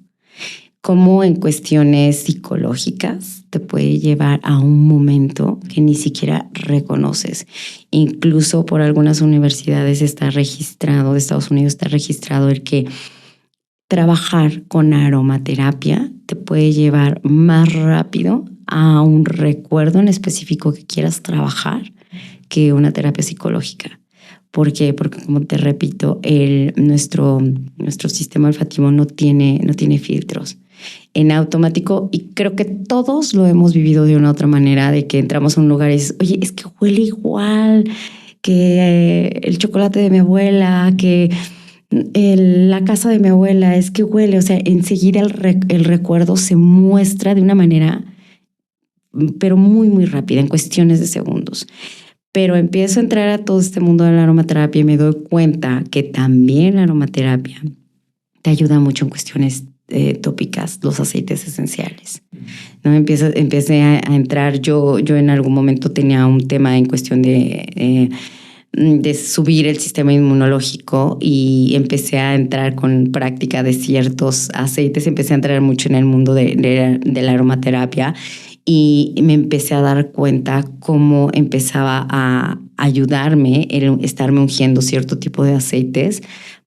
Cómo en cuestiones psicológicas te puede llevar a un momento que ni siquiera reconoces. Incluso por algunas universidades está registrado, de Estados Unidos está registrado el que trabajar con aromaterapia te puede llevar más rápido a un recuerdo en específico que quieras trabajar que una terapia psicológica. ¿Por qué? Porque, como te repito, nuestro sistema olfativo no tiene filtros. En automático, y creo que todos lo hemos vivido de una u otra manera, de que entramos a un lugar y dices, oye, es que huele igual que el chocolate de mi abuela, que la casa de mi abuela, es que huele. O sea, enseguida el recuerdo se muestra de una manera, pero muy, muy rápida, en cuestiones de segundos. Pero empiezo a entrar a todo este mundo de la aromaterapia y me doy cuenta que también la aromaterapia te ayuda mucho en cuestiones tópicas, los aceites esenciales. ¿No? Empecé a entrar, yo en algún momento tenía un tema en cuestión de subir el sistema inmunológico y empecé a entrar con práctica de ciertos aceites, empecé a entrar mucho en el mundo de la aromaterapia. Y me empecé a dar cuenta cómo empezaba a ayudarme el estarme ungiendo cierto tipo de aceites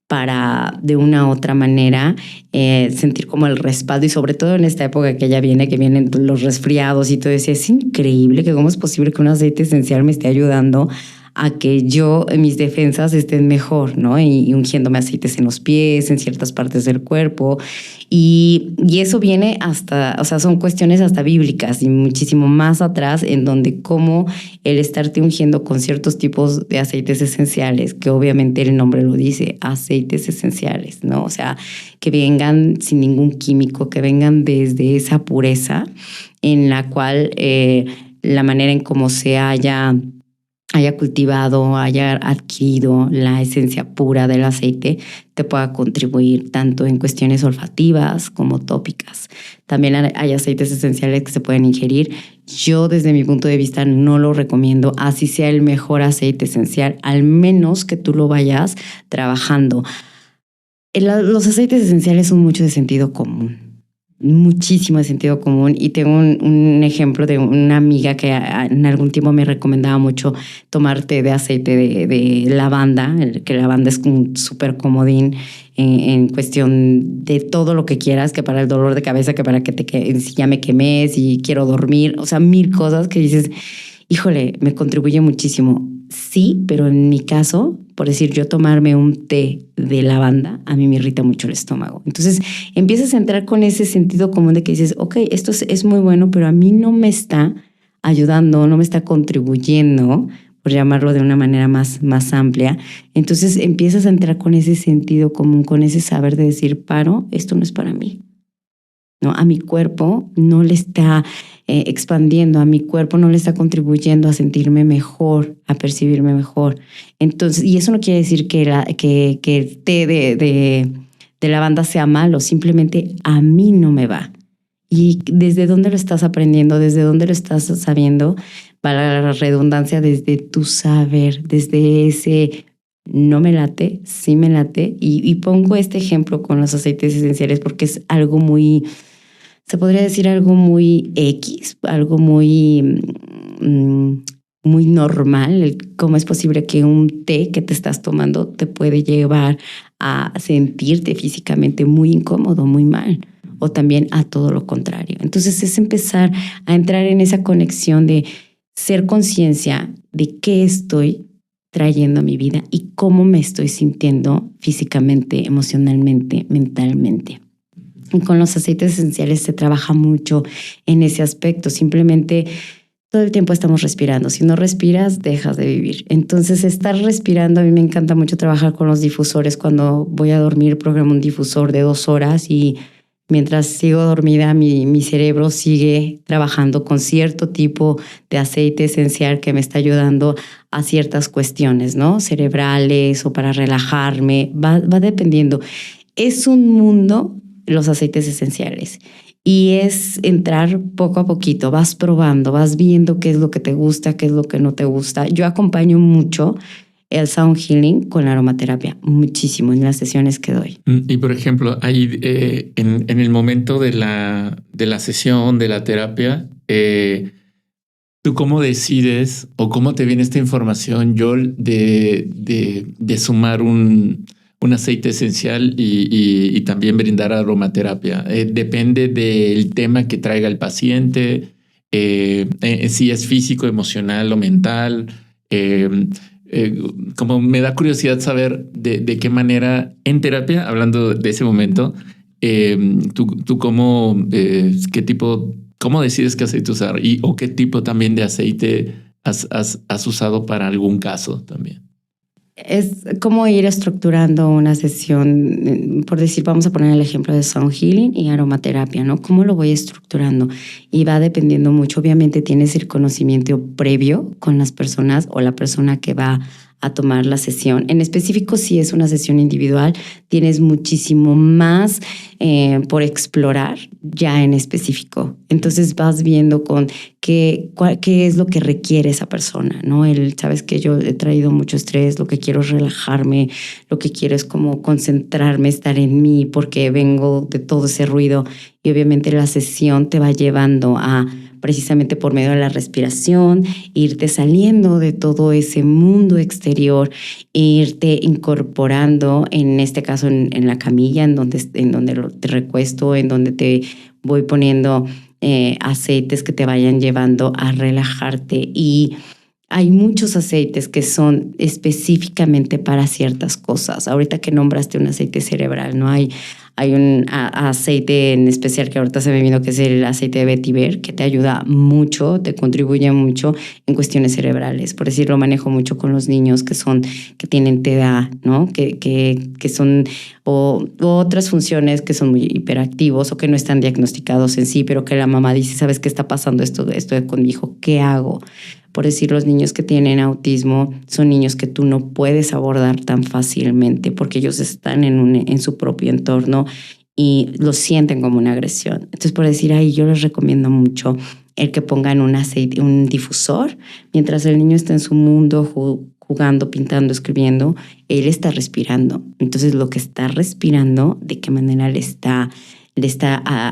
para de una u otra manera sentir como el respaldo, y sobre todo en esta época que ya viene, que vienen los resfriados y todo eso. Es increíble que cómo es posible que un aceite esencial me esté ayudando a que mis defensas estén mejor, ¿no? Y ungiéndome aceites en los pies, en ciertas partes del cuerpo. Y eso viene hasta, o sea, son cuestiones hasta bíblicas y muchísimo más atrás, en donde cómo el estarte ungiendo con ciertos tipos de aceites esenciales, que obviamente el nombre lo dice, aceites esenciales, ¿no? O sea, que vengan sin ningún químico, que vengan desde esa pureza en la cual la manera en cómo se haya cultivado, haya adquirido la esencia pura del aceite, te pueda contribuir tanto en cuestiones olfativas como tópicas. También hay aceites esenciales que se pueden ingerir. Yo, desde mi punto de vista, no lo recomiendo, así sea el mejor aceite esencial, al menos que tú lo vayas trabajando. Los aceites esenciales son mucho de sentido común. Muchísimo de sentido común, y tengo un ejemplo de una amiga que en algún tiempo me recomendaba mucho tomar té de aceite de lavanda, que la lavanda es un súper comodín en cuestión de todo lo que quieras, que para el dolor de cabeza, que para que si ya me quemé, si quiero dormir, o sea, mil cosas que dices, híjole, me contribuye muchísimo. Sí, pero en mi caso, por decir, yo tomarme un té de lavanda, a mí me irrita mucho el estómago. Entonces empiezas a entrar con ese sentido común de que dices, ok, esto es muy bueno, pero a mí no me está ayudando, no me está contribuyendo, por llamarlo de una manera más amplia. Entonces empiezas a entrar con ese sentido común, con ese saber de decir, esto no es para mí. ¿No? A mi cuerpo no le está expandiendo, a mi cuerpo no le está contribuyendo a sentirme mejor, a percibirme mejor. Entonces, y eso no quiere decir que el té de lavanda sea malo, simplemente a mí no me va. ¿Y desde dónde lo estás aprendiendo? ¿Desde dónde lo estás sabiendo? Para la redundancia, desde tu saber, desde ese no me late, sí me late. Y pongo este ejemplo con los aceites esenciales porque es algo muy, se podría decir algo muy X, algo muy, muy normal. ¿Cómo es posible que un té que te estás tomando te puede llevar a sentirte físicamente muy incómodo, muy mal? O también a todo lo contrario. Entonces es empezar a entrar en esa conexión de ser conciencia de qué estoy trayendo a mi vida y cómo me estoy sintiendo físicamente, emocionalmente, mentalmente. Y con los aceites esenciales se trabaja mucho en ese aspecto. Simplemente todo el tiempo estamos respirando. Si no respiras, dejas de vivir. Entonces, estar respirando, a mí me encanta mucho trabajar con los difusores. Cuando voy a dormir, programo un difusor de 2 horas y mientras sigo dormida, mi cerebro sigue trabajando con cierto tipo de aceite esencial que me está ayudando a ciertas cuestiones, ¿no? Cerebrales o para relajarme. Va dependiendo. Es un mundo los aceites esenciales. Y es entrar poco a poquito, vas probando, vas viendo qué es lo que te gusta, qué es lo que no te gusta. Yo acompaño mucho el sound healing con la aromaterapia, muchísimo en las sesiones que doy. Y por ejemplo, ahí en el momento de la sesión, de la terapia, ¿tú cómo decides o cómo te viene esta información, Joel, de sumar un aceite esencial y también brindar aromaterapia? ¿Depende del tema que traiga el paciente? Si es físico, emocional o mental. Como me da curiosidad saber de qué manera en terapia, hablando de ese momento, tú cómo, qué tipo, cómo decides qué aceite usar o qué tipo también de aceite has usado para algún caso también. Es como ir estructurando una sesión, por decir, vamos a poner el ejemplo de sound healing y aromaterapia, ¿no? ¿Cómo lo voy estructurando? Y va dependiendo mucho, obviamente tienes el conocimiento previo con las personas o la persona que va a tomar la sesión. En específico, si es una sesión individual, tienes muchísimo más por explorar ya en específico. Entonces vas viendo con qué es lo que requiere esa persona, ¿no? Sabes que yo he traído mucho estrés, lo que quiero es relajarme, lo que quiero es como concentrarme, estar en mí, porque vengo de todo ese ruido. Y obviamente la sesión te va llevando a, precisamente por medio de la respiración, irte saliendo de todo ese mundo exterior, irte incorporando, en este caso en la camilla, en donde te recuesto, en donde te voy poniendo aceites que te vayan llevando a relajarte. Y hay muchos aceites que son específicamente para ciertas cosas. Ahorita que nombraste un aceite cerebral, ¿no? Hay un aceite en especial que ahorita se me vino, que es el aceite de vetiver, que te ayuda mucho, te contribuye mucho en cuestiones cerebrales. Por decirlo, manejo mucho con los niños que tienen TDA, ¿no? Que son o otras funciones que son muy hiperactivos o que no están diagnosticados en sí, pero que la mamá dice, ¿sabes qué está pasando esto con mi hijo? ¿Qué hago? Por decir, los niños que tienen autismo son niños que tú no puedes abordar tan fácilmente porque ellos están en su propio entorno y lo sienten como una agresión. Entonces, por decir, ahí yo les recomiendo mucho el que pongan un difusor mientras el niño está en su mundo jugando, pintando, escribiendo, él está respirando. Entonces, lo que está respirando, ¿de qué manera le está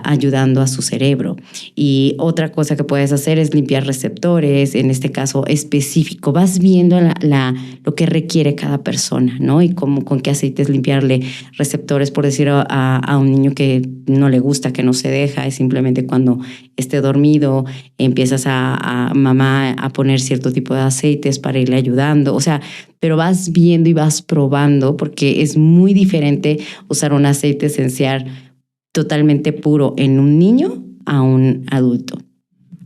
ayudando a su cerebro? Y otra cosa que puedes hacer es limpiar receptores, en este caso específico. Vas viendo lo que requiere cada persona, ¿no? Y con qué aceites limpiarle receptores, por decir a un niño que no le gusta, que no se deja, es simplemente cuando esté dormido, empiezas a mamá a poner cierto tipo de aceites para irle ayudando. O sea, pero vas viendo y vas probando, porque es muy diferente usar un aceite esencial totalmente puro en un niño a un adulto.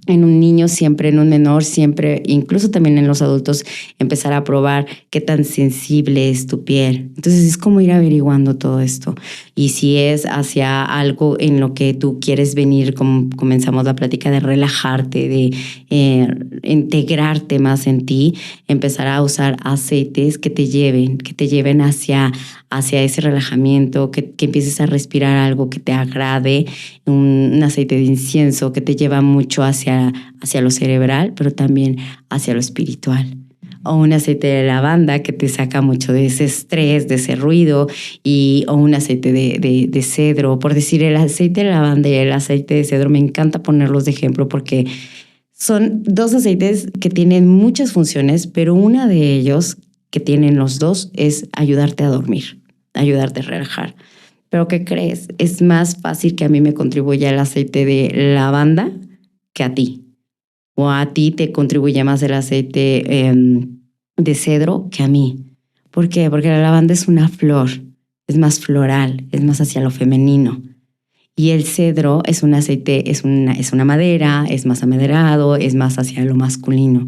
En un niño siempre, en un menor siempre, incluso también en los adultos, empezar a probar qué tan sensible es tu piel. Entonces es como ir averiguando todo esto. Y si es hacia algo en lo que tú quieres venir, como comenzamos la plática, de relajarte, de integrarte más en ti, empezar a usar aceites que te lleven hacia ese relajamiento, que empieces a respirar algo que te agrade, un aceite de incienso que te lleva mucho hacia lo cerebral, pero también hacia lo espiritual. O un aceite de lavanda que te saca mucho de ese estrés, de ese ruido, o un aceite de cedro. Por decir, el aceite de lavanda y el aceite de cedro, me encanta ponerlos de ejemplo porque son dos aceites que tienen muchas funciones, pero una de ellos que tienen los dos es ayudarte a dormir, ayudarte a relajar. Pero ¿qué crees? Es más fácil que a mí me contribuya el aceite de lavanda que a ti. O a ti te contribuye más el aceite de cedro que a mí. ¿Por qué? Porque la lavanda es una flor, es más floral, es más hacia lo femenino. Y el cedro es un aceite, es una madera, es más amaderado, es más hacia lo masculino.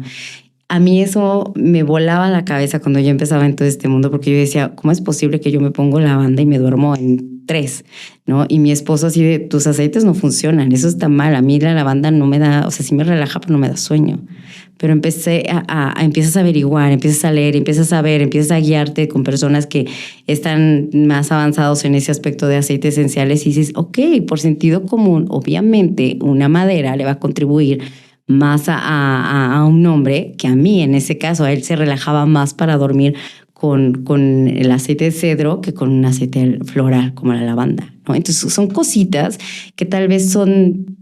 A mí eso me volaba la cabeza cuando yo empezaba en todo este mundo, porque yo decía, ¿cómo es posible que yo me pongo lavanda y me duermo en 3, ¿no? Y mi esposo así de, tus aceites no funcionan, eso está mal. A mí la lavanda no me da, o sea, sí me relaja, pero no me da sueño. Pero empiezas a averiguar, empiezas a leer, empiezas a ver, empiezas a guiarte con personas que están más avanzados en ese aspecto de aceites esenciales y dices, ok, por sentido común, obviamente una madera le va a contribuir más a un hombre que a mí. En ese caso, a él se relajaba más para dormir con el aceite de cedro que con un aceite floral como la lavanda, ¿no? Entonces son cositas que tal vez son,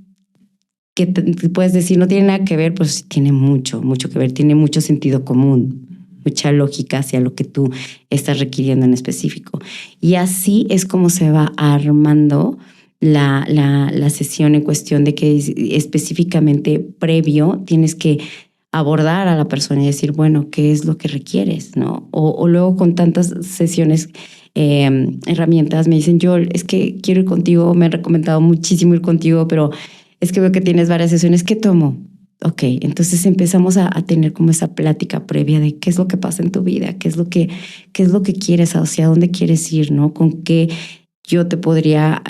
que te puedes decir no tiene nada que ver, pues sí tiene mucho que ver, tiene mucho sentido común, mucha lógica hacia lo que tú estás requiriendo en específico. Y así es como se va armando la sesión, en cuestión de que específicamente previo tienes que abordar a la persona y decir, bueno, ¿qué es lo que requieres? ¿No? O luego con tantas sesiones, herramientas, me dicen, yo es que quiero ir contigo, me han recomendado muchísimo ir contigo, pero es que veo que tienes varias sesiones, ¿qué tomo? Ok, entonces empezamos a tener como esa plática previa de qué es lo que pasa en tu vida, qué es lo que quieres, hacia dónde quieres ir, ¿no? Con qué yo te podría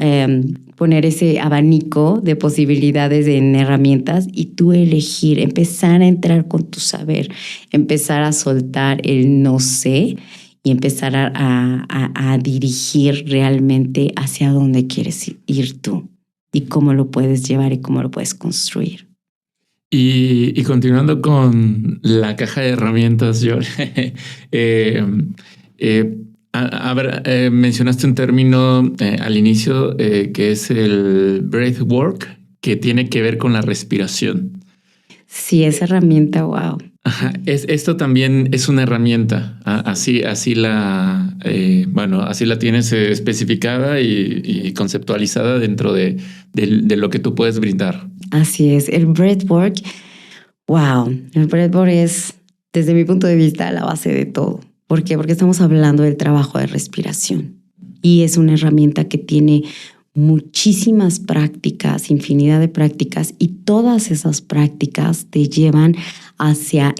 poner ese abanico de posibilidades en herramientas y tú elegir, empezar a entrar con tu saber, empezar a soltar el no sé y empezar a dirigir realmente hacia dónde quieres ir tú y cómo lo puedes llevar y cómo lo puedes construir. Y continuando con la caja de herramientas, yo a ver, mencionaste un término al inicio que es el breathwork, que tiene que ver con la respiración. Sí, esa herramienta, wow. Ajá, esto también es una herramienta. Así la tienes especificada y conceptualizada dentro de lo que tú puedes brindar. Así es, el breathwork, wow, el breathwork es, desde mi punto de vista, la base de todo. ¿Por qué? Porque estamos hablando del trabajo de respiración y es una herramienta que tiene muchísimas prácticas, infinidad de prácticas, y todas esas prácticas te llevan hacia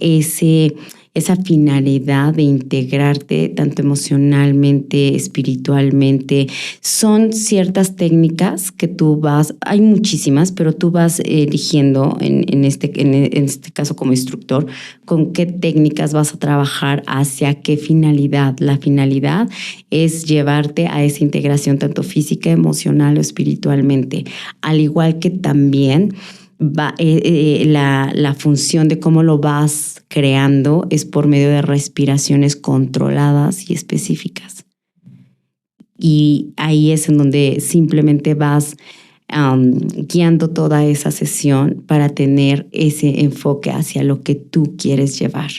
esa finalidad de integrarte tanto emocionalmente, espiritualmente. Son ciertas técnicas que tú hay muchísimas, pero tú vas eligiendo en este caso como instructor, con qué técnicas vas a trabajar, hacia qué finalidad. La finalidad es llevarte a esa integración tanto física, emocional o espiritualmente, al igual que también la función de cómo lo vas creando es por medio de respiraciones controladas y específicas. Y ahí es en donde simplemente vas guiando toda esa sesión para tener ese enfoque hacia lo que tú quieres llevar,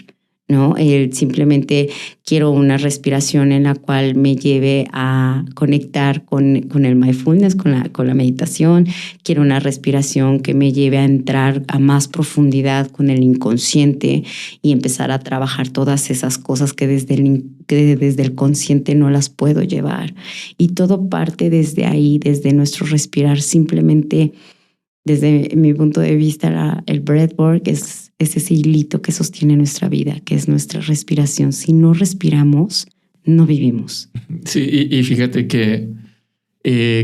¿no? Simplemente quiero una respiración en la cual me lleve a conectar con el mindfulness, con la meditación. Quiero una respiración que me lleve a entrar a más profundidad con el inconsciente y empezar a trabajar todas esas cosas que desde el consciente no las puedo llevar. Y todo parte desde ahí, desde nuestro respirar. Simplemente, desde mi punto de vista, el breathwork es ese hilito que sostiene nuestra vida, que es nuestra respiración. Si no respiramos, no vivimos. Sí, y fíjate que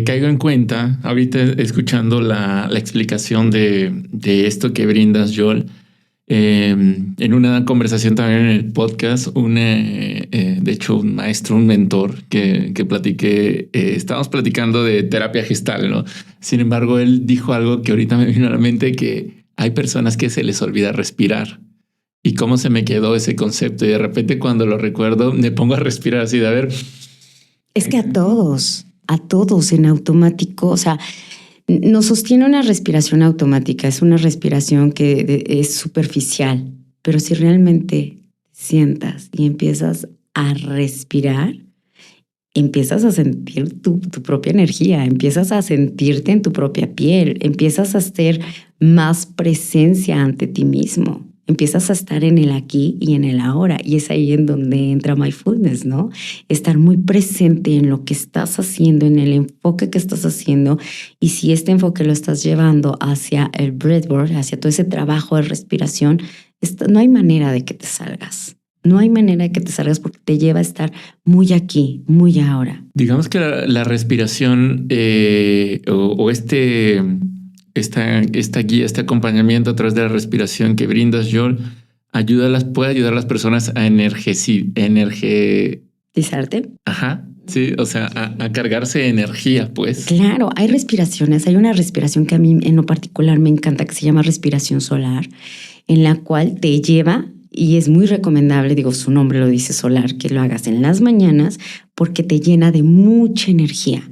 caigo en cuenta, ahorita escuchando la explicación de esto que brindas, Joel, en una conversación también en el podcast, de hecho un maestro, un mentor que platiqué, estábamos platicando de terapia gestal, ¿no? Sin embargo, él dijo algo que ahorita me vino a la mente, que hay personas que se les olvida respirar. Y cómo se me quedó ese concepto. Y de repente cuando lo recuerdo me pongo a respirar así de a ver. Es que a todos en automático, o sea, nos sostiene una respiración automática. Es una respiración que es superficial. Pero si realmente sientas y empiezas a respirar, empiezas a sentir tu propia energía, empiezas a sentirte en tu propia piel, empiezas a hacer más presencia ante ti mismo, empiezas a estar en el aquí y en el ahora. Y es ahí en donde entra mindfulness, ¿no? Estar muy presente en lo que estás haciendo, en el enfoque que estás haciendo. Y si este enfoque lo estás llevando hacia el breathwork, hacia todo ese trabajo de respiración, no hay manera de que te salgas. No hay manera de que te salgas porque te lleva a estar muy aquí, muy ahora. Digamos que la respiración esta guía, este acompañamiento a través de la respiración que brindas, Joel, puede ayudar a las personas a ¿Disarte? Ajá. Sí, o sea, a cargarse de energía, pues. Claro, hay respiraciones. Hay una respiración que a mí en lo particular me encanta, que se llama respiración solar, en la cual te lleva, y es muy recomendable, digo, su nombre lo dice solar, que lo hagas en las mañanas porque te llena de mucha energía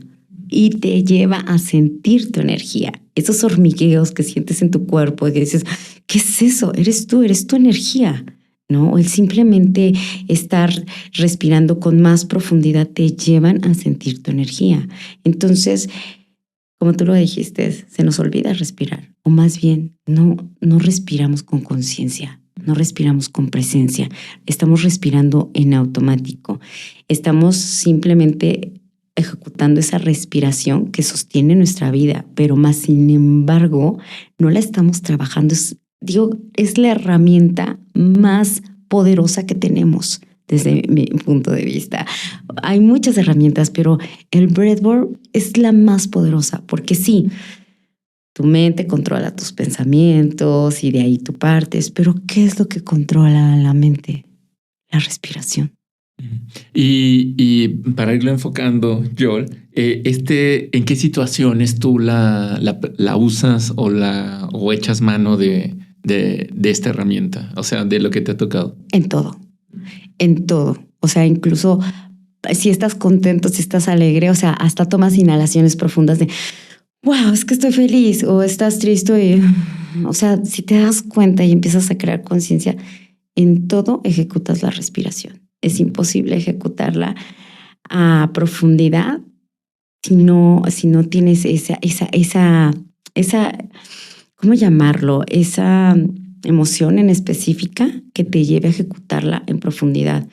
y te lleva a sentir tu energía. Esos hormigueos que sientes en tu cuerpo y que dices, ¿qué es eso? Eres tu energía. ¿No? El simplemente estar respirando con más profundidad te llevan a sentir tu energía. Entonces, como tú lo dijiste, se nos olvida respirar, o más bien no respiramos con conciencia, no respiramos con presencia, estamos respirando en automático, estamos simplemente ejecutando esa respiración que sostiene nuestra vida, pero más sin embargo no la estamos trabajando. Es la herramienta más poderosa que tenemos desde mi punto de vista. Hay muchas herramientas, pero el breathwork es la más poderosa porque sí, tu mente controla tus pensamientos y de ahí tú partes, pero ¿qué es lo que controla la mente? La respiración. Y para irlo enfocando, Joel, ¿en qué situaciones tú la usas o echas mano de esta herramienta? O sea, de lo que te ha tocado. En todo. O sea, incluso si estás contento, si estás alegre, o sea, hasta tomas inhalaciones profundas de, wow, es que estoy feliz, o estás triste. O sea, si te das cuenta y empiezas a crear conciencia, en todo ejecutas la respiración. Es imposible ejecutarla a profundidad si no tienes esa, ¿cómo llamarlo? Esa emoción en específica que te lleve a ejecutarla en profundidad.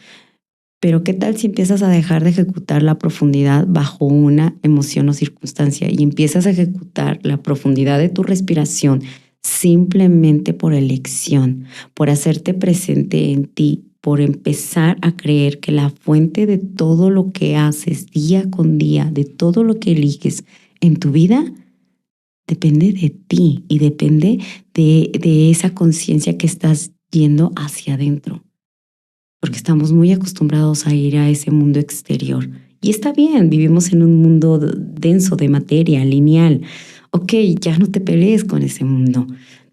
Pero ¿qué tal si empiezas a dejar de ejecutar la profundidad bajo una emoción o circunstancia y empiezas a ejecutar la profundidad de tu respiración simplemente por elección, por hacerte presente en ti, por empezar a creer que la fuente de todo lo que haces día con día, de todo lo que eliges en tu vida, depende de ti y depende de esa conciencia que estás yendo hacia adentro? Porque estamos muy acostumbrados a ir a ese mundo exterior. Y está bien, vivimos en un mundo denso de materia, lineal. Ok, ya no te pelees con ese mundo,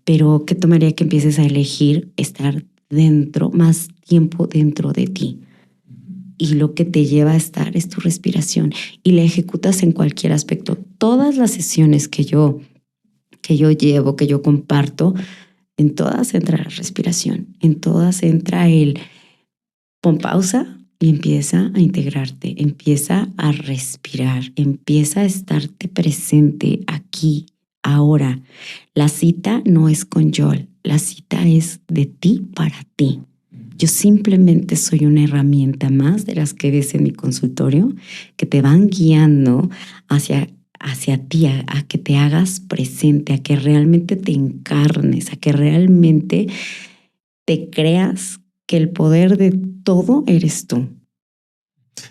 pero ¿qué tomaría que empieces a elegir estar dentro, más tiempo dentro de ti? Y lo que te lleva a estar es tu respiración y la ejecutas en cualquier aspecto. Todas las sesiones que yo llevo, que yo comparto, en todas entra la respiración, en todas entra el pon pausa y empieza a integrarte, empieza a respirar, empieza a estarte presente aquí, ahora. La cita no es con Joel, la cita es de ti para ti. Yo simplemente soy una herramienta más de las que ves en mi consultorio que te van guiando hacia ti, a que te hagas presente, a que realmente te encarnes, a que realmente te creas que el poder de todo eres tú.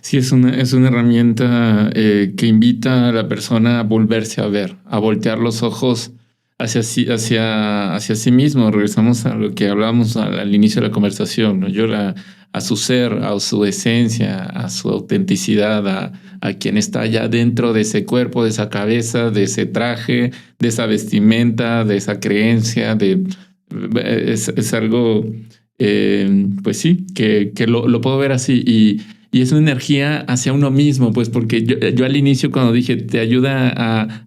Sí, es una herramienta que invita a la persona a volverse a ver, a voltear los ojos hacia sí mismo. Regresamos a lo que hablábamos al inicio de la conversación, ¿no? A su ser, a su esencia, a su autenticidad, a quien está allá dentro de ese cuerpo, de esa cabeza, de ese traje, de esa vestimenta, de esa creencia. Es algo, pues sí, que lo puedo ver así y es una energía hacia uno mismo, pues porque yo al inicio cuando dije te ayuda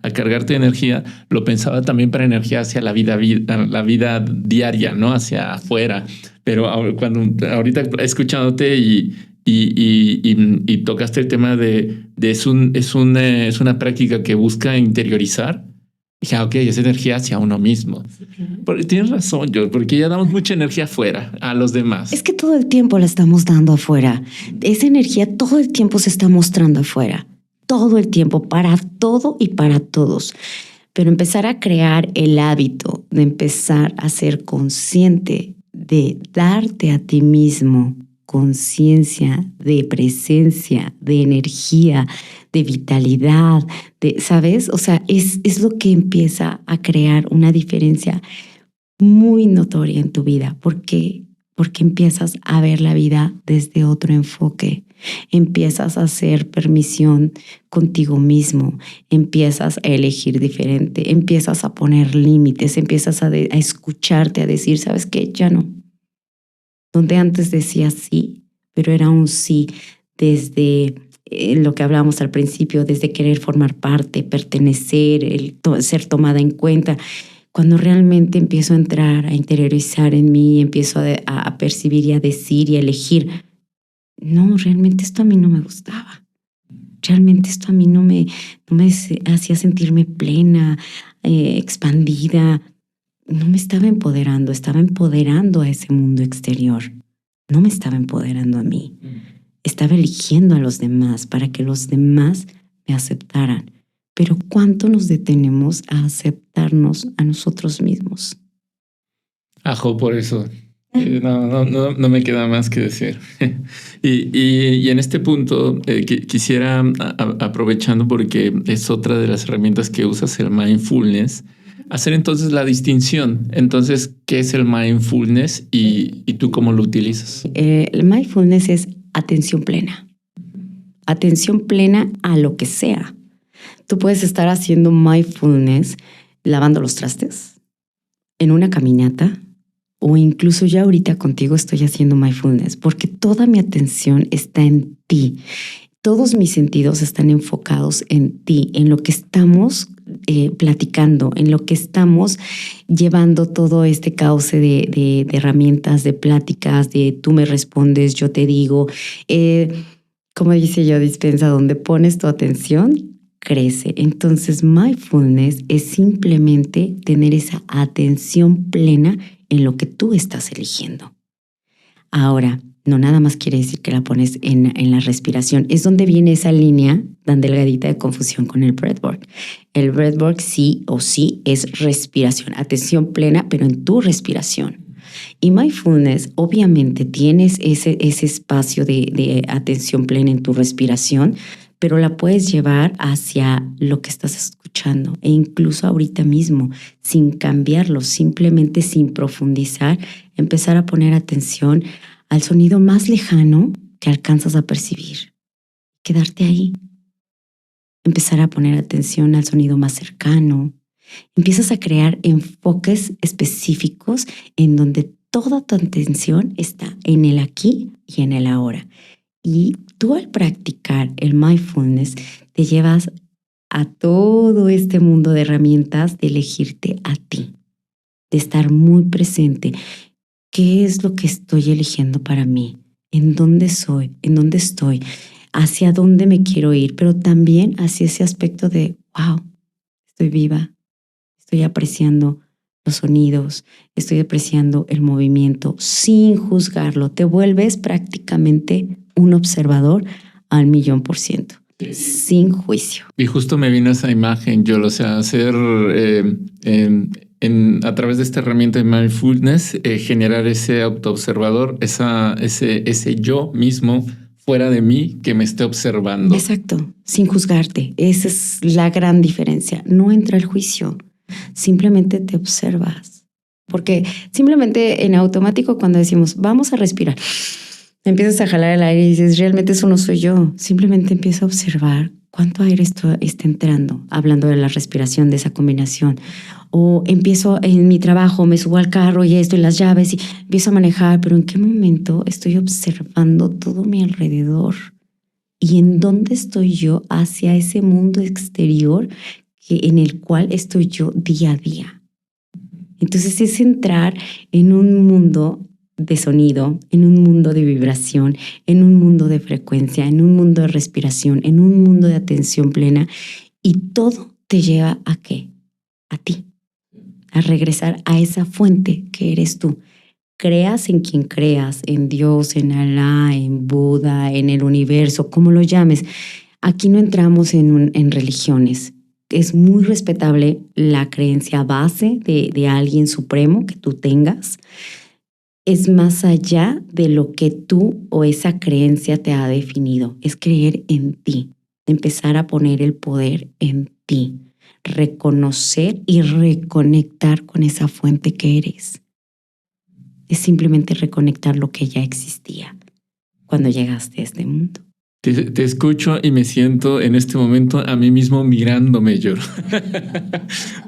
a cargarte de energía, lo pensaba también para energía hacia la vida diaria, ¿no? Hacia afuera. Pero ahorita escuchándote y tocaste el tema es una práctica que busca interiorizar. Dije, ok, es energía hacia uno mismo. Sí, claro. Tienes razón, porque ya damos mucha energía afuera a los demás. Es que todo el tiempo la estamos dando afuera. Esa energía todo el tiempo se está mostrando afuera. Todo el tiempo, para todo y para todos. Pero empezar a crear el hábito de empezar a ser consciente de darte a ti mismo conciencia, de presencia, de energía, de vitalidad, ¿sabes? O sea, es lo que empieza a crear una diferencia muy notoria en tu vida. ¿Por qué? Porque empiezas a ver la vida desde otro enfoque. Empiezas a hacer permisión contigo mismo, empiezas a elegir diferente, empiezas a poner límites, empiezas a escucharte, a decir, ¿sabes qué? Ya no. Donde antes decías sí, pero era un sí desde lo que hablábamos al principio, desde querer formar parte, pertenecer, ser tomada en cuenta. Cuando realmente empiezo a entrar, a interiorizar en mí, empiezo a percibir y a decir y a elegir, no, realmente esto a mí no me gustaba. Realmente esto a mí no me hacía sentirme plena, expandida. No me estaba empoderando a ese mundo exterior. No me estaba empoderando a mí. Estaba eligiendo a los demás para que los demás me aceptaran. Pero ¿cuánto nos detenemos a aceptarnos a nosotros mismos? Ajo por eso. No me queda más que decir. y en este punto quisiera, aprovechando porque es otra de las herramientas que usas, el mindfulness, hacer entonces la distinción. Entonces, ¿qué es el mindfulness y tú cómo lo utilizas? El mindfulness es atención plena. Atención plena a lo que sea. Tú puedes estar haciendo mindfulness lavando los trastes, en una caminata, o incluso ya ahorita contigo estoy haciendo mindfulness, porque toda mi atención está en ti. Todos mis sentidos están enfocados en ti, en lo que estamos platicando, en lo que estamos llevando todo este cauce de herramientas, de pláticas, de tú me respondes, yo te digo. Como dice Joe Dispenza, donde pones tu atención, crece. Entonces, mindfulness es simplemente tener esa atención plena en lo que tú estás eligiendo. Ahora, no nada más quiere decir que la pones en la respiración. Es donde viene esa línea tan delgadita de confusión con el breathwork. El breathwork sí o sí es respiración, atención plena, pero en tu respiración. Y mindfulness, obviamente, tienes ese espacio de atención plena en tu respiración, pero la puedes llevar hacia lo que estás escuchando e incluso ahorita mismo, sin cambiarlo, simplemente sin profundizar, empezar a poner atención al sonido más lejano que alcanzas a percibir. Quedarte ahí. Empezar a poner atención al sonido más cercano. Empiezas a crear enfoques específicos en donde toda tu atención está en el aquí y en el ahora. Y tú al practicar el mindfulness te llevas a todo este mundo de herramientas de elegirte a ti, de estar muy presente. ¿Qué es lo que estoy eligiendo para mí? ¿En dónde soy? ¿En dónde estoy? ¿Hacia dónde me quiero ir? Pero también hacia ese aspecto de, wow, estoy viva, estoy apreciando los sonidos, estoy apreciando el movimiento sin juzgarlo. Te vuelves prácticamente un observador al 1,000,000%, sin juicio. Y justo me vino esa imagen, yo, o sea, hacer a través de esta herramienta de mindfulness, generar ese autoobservador, ese yo mismo fuera de mí que me esté observando. Exacto, sin juzgarte. Esa es la gran diferencia. No entra el juicio, simplemente te observas. Porque simplemente en automático cuando decimos, vamos a respirar, empiezas a jalar el aire y dices, realmente eso no soy yo. Simplemente empiezo a observar cuánto aire está entrando, hablando de la respiración, de esa combinación. O empiezo en mi trabajo, me subo al carro y esto y las llaves y empiezo a manejar, pero ¿en qué momento estoy observando todo mi alrededor? ¿Y en dónde estoy yo hacia ese mundo exterior en el cual estoy yo día a día? Entonces es entrar en un mundo de sonido, en un mundo de vibración, en un mundo de frecuencia, en un mundo de respiración, en un mundo de atención plena, y todo te lleva ¿a qué? A ti, a regresar a esa fuente que eres tú. Creas en quien creas, en Dios, en Alá, en Buda, en el universo, como lo llames. Aquí no entramos en religiones. Es muy respetable la creencia base de alguien supremo que tú tengas. es más allá de lo que tú o esa creencia te ha definido. Es creer en ti, empezar a poner el poder en ti, reconocer y reconectar con esa fuente que eres. Es simplemente reconectar lo que ya existía cuando llegaste a este mundo. Te escucho y me siento en este momento a mí mismo mirándome yo.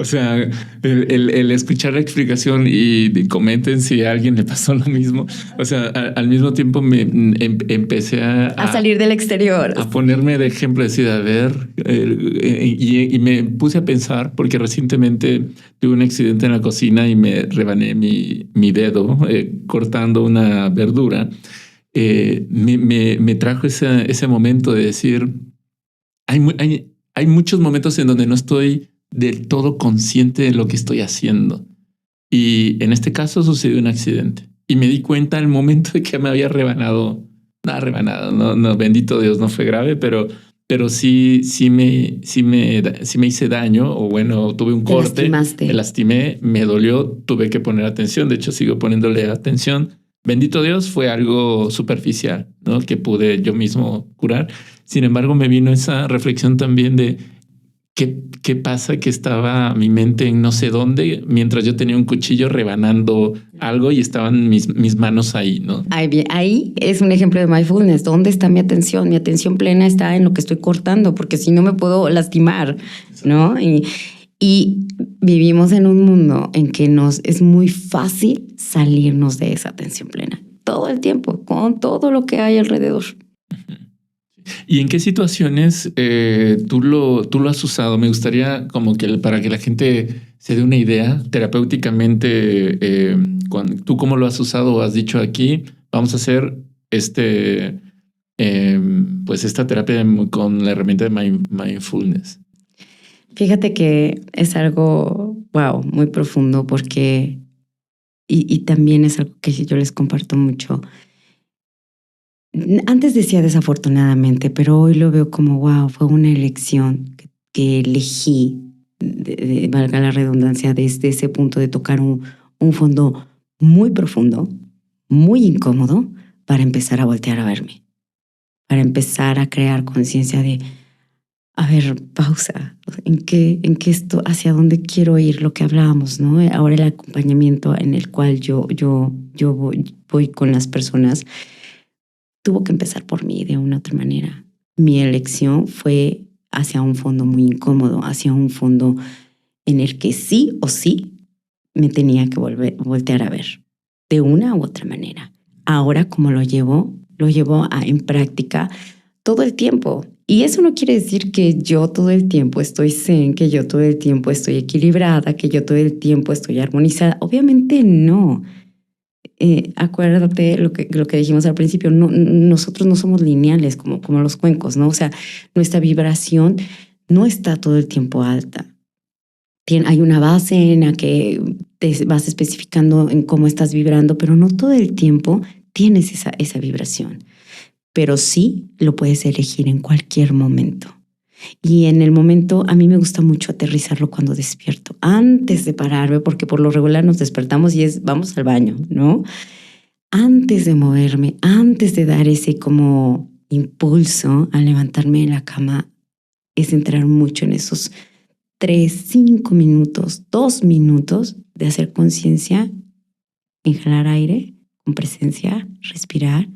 O sea, el escuchar la explicación y comenten si a alguien le pasó lo mismo. O sea, al mismo tiempo me empecé a salir del exterior. A ponerme de ejemplo, decir, a ver, y me puse a pensar, porque recientemente tuve un accidente en la cocina y me rebané mi dedo cortando una verdura. Me trajo ese momento de decir, hay muchos momentos en donde no estoy del todo consciente de lo que estoy haciendo. Y en este caso sucedió un accidente y me di cuenta al momento de que me había rebanado, no, bendito Dios, no fue grave, pero sí me hice daño, o bueno, tuve un corte, me lastimé, me dolió, tuve que poner atención. De hecho, sigo poniéndole atención. Bendito Dios, fue algo superficial, ¿no? Que pude yo mismo curar. Sin embargo, me vino esa reflexión también de qué pasa, que estaba mi mente en no sé dónde, mientras yo tenía un cuchillo rebanando algo y estaban mis manos ahí, ¿no? Ahí es un ejemplo de mindfulness. ¿Dónde está mi atención? Mi atención plena está en lo que estoy cortando, porque si no me puedo lastimar, ¿no? Y vivimos en un mundo en que es muy fácil salirnos de esa atención plena todo el tiempo, con todo lo que hay alrededor. ¿Y en qué situaciones tú lo has usado? Me gustaría como que para que la gente se dé una idea terapéuticamente, tú cómo lo has usado o has dicho aquí, vamos a hacer pues esta terapia con la herramienta de mindfulness. Fíjate que es algo, muy profundo porque, y también es algo que yo les comparto mucho. Antes decía desafortunadamente, pero hoy lo veo como, fue una elección que elegí, valga la redundancia, desde ese punto de tocar un fondo muy profundo, muy incómodo, para empezar a voltear a verme, para empezar a crear conciencia de, a ver, pausa, ¿en qué esto, hacia dónde quiero ir? Lo que hablábamos, ¿no? Ahora el acompañamiento en el cual yo voy con las personas tuvo que empezar por mí de una u otra manera. Mi elección fue hacia un fondo muy incómodo, hacia un fondo en el que sí o sí me tenía que voltear a ver de una u otra manera. Ahora, como lo llevo en práctica todo el tiempo. Y eso no quiere decir que yo todo el tiempo estoy zen, que yo todo el tiempo estoy equilibrada, que yo todo el tiempo estoy armonizada. Obviamente no. Acuérdate lo que dijimos al principio, nosotros no somos lineales como los cuencos, ¿no? O sea, nuestra vibración no está todo el tiempo alta. Hay una base en la que te vas especificando en cómo estás vibrando, pero no todo el tiempo tienes esa vibración. Pero sí lo puedes elegir en cualquier momento. Y en el momento, a mí me gusta mucho aterrizarlo cuando despierto, antes de pararme, porque por lo regular nos despertamos y vamos al baño, ¿no? Antes de moverme, antes de dar ese como impulso a levantarme de la cama, es entrar mucho en esos 3, 5 minutos, 2 minutos de hacer conciencia, inhalar aire con presencia, respirar,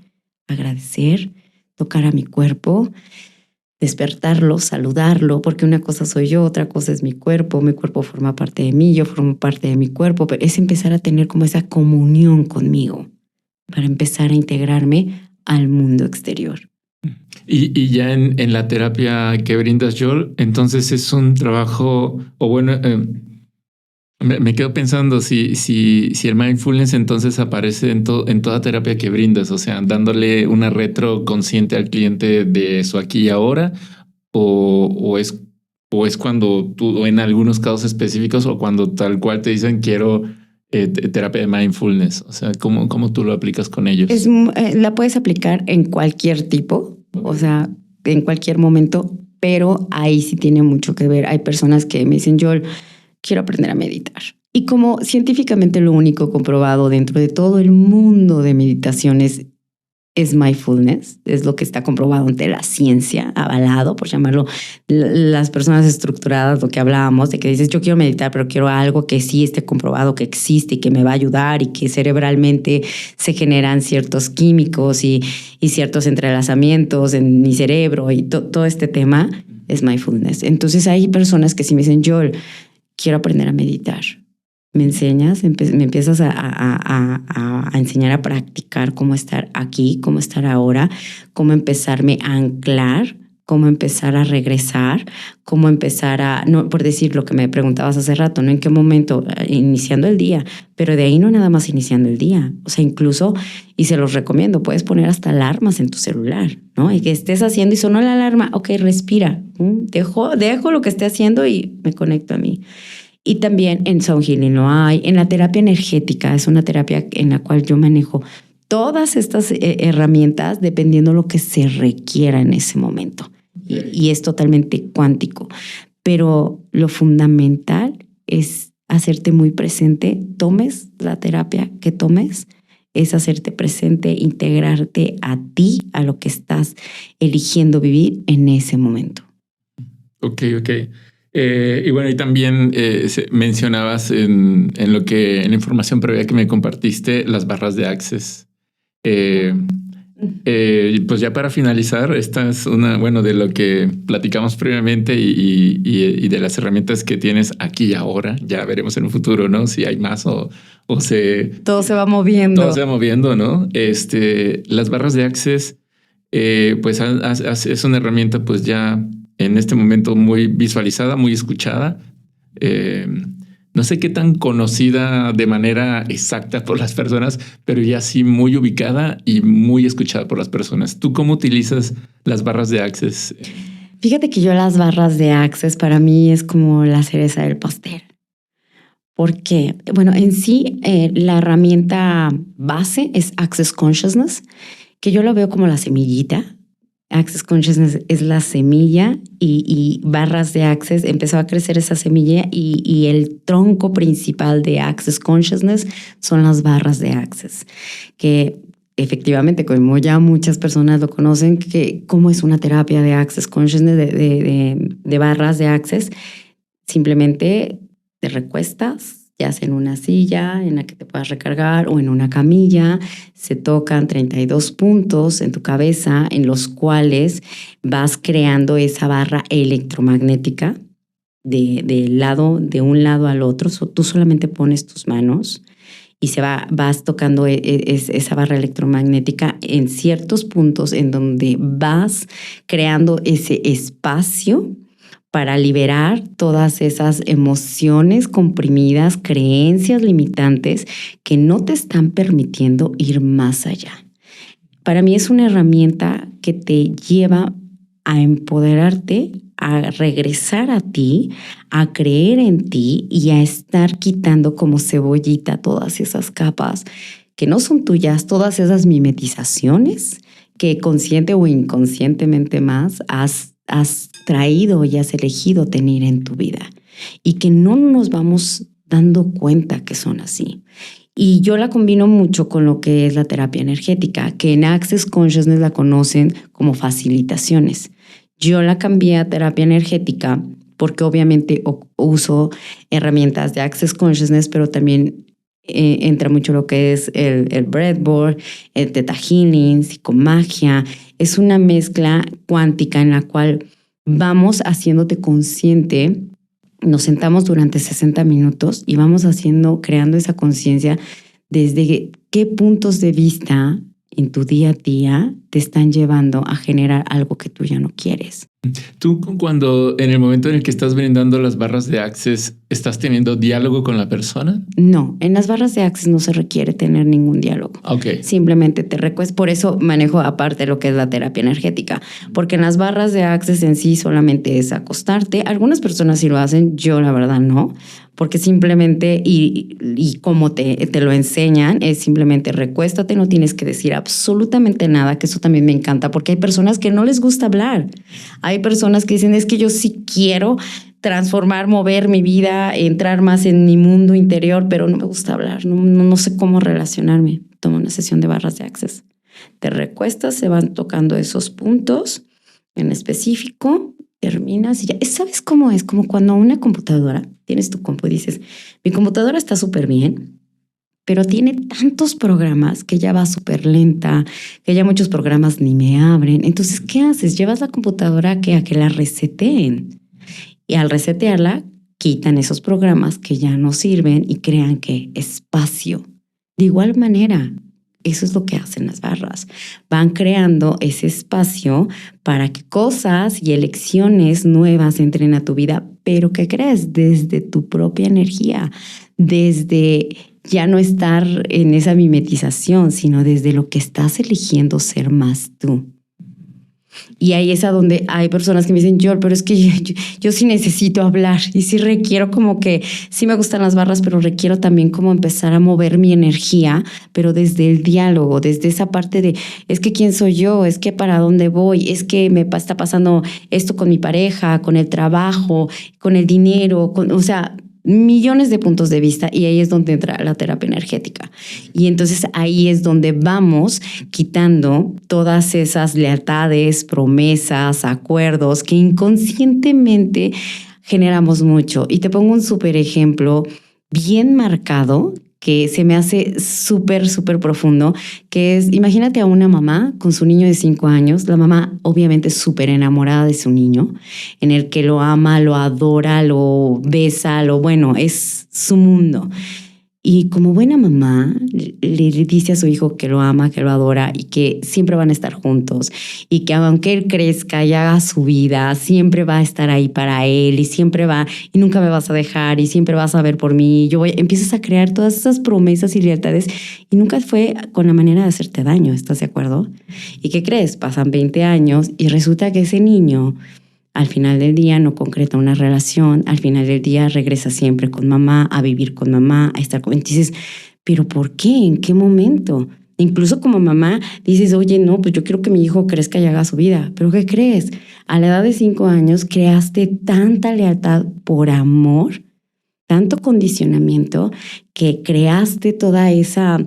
agradecer, tocar a mi cuerpo, despertarlo, saludarlo, porque una cosa soy yo, otra cosa es mi cuerpo forma parte de mí, yo formo parte de mi cuerpo, pero es empezar a tener como esa comunión conmigo para empezar a integrarme al mundo exterior. Y ya en la terapia que brindas, Joel, entonces es un trabajo, o bueno, me quedo pensando si el mindfulness entonces aparece en toda terapia que brindas, o sea, dándole una retro consciente al cliente de su aquí y ahora, o es cuando tú, o en algunos casos específicos, o cuando tal cual te dicen quiero terapia de mindfulness, o sea, ¿cómo tú lo aplicas con ellos? La puedes aplicar en cualquier tipo, o sea, en cualquier momento, pero ahí sí tiene mucho que ver. Hay personas que me dicen, Joel, quiero aprender a meditar. Y como científicamente lo único comprobado dentro de todo el mundo de meditaciones es mindfulness, es lo que está comprobado ante la ciencia, avalado, por llamarlo, las personas estructuradas, lo que hablábamos, de que dices, yo quiero meditar, pero quiero algo que sí esté comprobado, que existe y que me va a ayudar y que cerebralmente se generan ciertos químicos y ciertos entrelazamientos en mi cerebro y todo este tema es mindfulness. Entonces hay personas que sí me dicen, yo quiero aprender a meditar. Me enseñas, me empiezas a enseñar a practicar cómo estar aquí, cómo estar ahora, cómo empezarme a anclar, cómo empezar a regresar, cómo empezar no, por decir lo que me preguntabas hace rato, ¿no? ¿En qué momento? Iniciando el día, pero de ahí no nada más iniciando el día. O sea, incluso, y se los recomiendo, puedes poner hasta alarmas en tu celular, ¿no? Y que estés haciendo y sonó la alarma, ok, respira, dejo lo que esté haciendo y me conecto a mí. Y también en Sound Healing lo hay. En la terapia energética es una terapia en la cual yo manejo todas estas herramientas dependiendo de lo que se requiera en ese momento. Y es totalmente cuántico. Pero lo fundamental es hacerte muy presente. Tomes la terapia que tomes, es hacerte presente, integrarte a ti, a lo que estás eligiendo vivir en ese momento. Ok. Y bueno, y también mencionabas en la información previa que me compartiste, las barras de Access. Pues ya para finalizar, esta es de lo que platicamos previamente y de las herramientas que tienes aquí y ahora. Ya veremos en un futuro, ¿no? Si hay más o todo se va moviendo. Todo se va moviendo, ¿no? Las barras de Access, pues es una herramienta, pues ya en este momento muy visualizada, muy escuchada. No sé qué tan conocida de manera exacta por las personas, pero ya sí muy ubicada y muy escuchada por las personas. ¿Tú cómo utilizas las barras de Access? Fíjate que yo las barras de Access para mí es como la cereza del pastel. ¿Por qué? Bueno, en sí la herramienta base es Access Consciousness, que yo lo veo como la semillita. Access Consciousness es la semilla y barras de Access empezó a crecer esa semilla y el tronco principal de Access Consciousness son las barras de Access, que efectivamente, como ya muchas personas lo conocen, que cómo es una terapia de Access Consciousness, de barras de Access, simplemente te recuestas, ya sea en una silla en la que te puedas recargar o en una camilla. Se tocan 32 puntos en tu cabeza en los cuales vas creando esa barra electromagnética de un lado al otro. Tú solamente pones tus manos y vas tocando esa barra electromagnética en ciertos puntos en donde vas creando ese espacio para liberar todas esas emociones comprimidas, creencias limitantes que no te están permitiendo ir más allá. Para mí es una herramienta que te lleva a empoderarte, a regresar a ti, a creer en ti y a estar quitando como cebollita todas esas capas que no son tuyas, todas esas mimetizaciones que consciente o inconscientemente más has traído y has elegido tener en tu vida y que no nos vamos dando cuenta que son así. Y yo la combino mucho con lo que es la terapia energética, que en Access Consciousness la conocen como facilitaciones. Yo la cambié a terapia energética porque obviamente uso herramientas de Access Consciousness, pero también entra mucho lo que es el breathwork, el theta healing, psicomagia. Es una mezcla cuántica en la cual vamos haciéndote consciente. Nos sentamos durante 60 minutos y vamos creando esa conciencia desde qué puntos de vista en tu día a día te están llevando a generar algo que tú ya no quieres. Tú, cuando en el momento en el que estás brindando las barras de Access, ¿estás teniendo diálogo con la persona? No, en las barras de Access no se requiere tener ningún diálogo. Okay. Simplemente te recuestas. Por eso manejo aparte lo que es la terapia energética, porque en las barras de Access en sí solamente es acostarte. Algunas personas sí lo hacen, yo la verdad no, porque simplemente, y como te lo enseñan, es simplemente recuéstate, no tienes que decir absolutamente nada, que eso también me encanta, porque hay personas que no les gusta hablar. Hay personas que dicen, es que yo sí quiero transformar, mover mi vida, entrar más en mi mundo interior, pero no me gusta hablar, no sé cómo relacionarme. Tomo una sesión de barras de Access. Te recuestas, se van tocando esos puntos en específico, terminas y ya. ¿Sabes cómo es? Como cuando una computadora, tienes tu compu y dices, mi computadora está súper bien, pero tiene tantos programas que ya va súper lenta, que ya muchos programas ni me abren. Entonces, ¿qué haces? Llevas la computadora a que la reseteen. Y al resetearla, quitan esos programas que ya no sirven y crean que espacio. De igual manera, eso es lo que hacen las barras. Van creando ese espacio para que cosas y elecciones nuevas entren a tu vida, pero ¿qué crees? Desde tu propia energía, desde ya no estar en esa mimetización, sino desde lo que estás eligiendo ser más tú. Y ahí es a donde hay personas que me dicen, pero es que yo sí necesito hablar y sí requiero como que, sí me gustan las barras, pero requiero también como empezar a mover mi energía, pero desde el diálogo, desde esa parte de, es que quién soy yo, es que para dónde voy, es que me está pasando esto con mi pareja, con el trabajo, con el dinero, o sea, millones de puntos de vista, y ahí es donde entra la terapia energética. Y entonces ahí es donde vamos quitando todas esas lealtades, promesas, acuerdos que inconscientemente generamos mucho. Y te pongo un súper ejemplo bien marcado que se me hace súper, súper profundo, que es, imagínate a una mamá con su niño de 5 años, la mamá obviamente súper enamorada de su niño, en el que lo ama, lo adora, lo besa, bueno, es su mundo. Y como buena mamá, le dice a su hijo que lo ama, que lo adora y que siempre van a estar juntos. Y que aunque él crezca y haga su vida, siempre va a estar ahí para él y siempre va, y nunca me vas a dejar y siempre vas a ver por mí. Empiezas a crear todas esas promesas y lealtades y nunca fue con la manera de hacerte daño, ¿estás de acuerdo? ¿Y qué crees? Pasan 20 años y resulta que ese niño al final del día no concreta una relación, al final del día regresa siempre con mamá, a vivir con mamá, a estar con... Entonces, ¿pero por qué? ¿En qué momento? Incluso como mamá dices, oye, no, pues yo quiero que mi hijo crezca y haga su vida. ¿Pero qué crees? A la edad de 5 años creaste tanta lealtad por amor, tanto condicionamiento, que creaste toda esa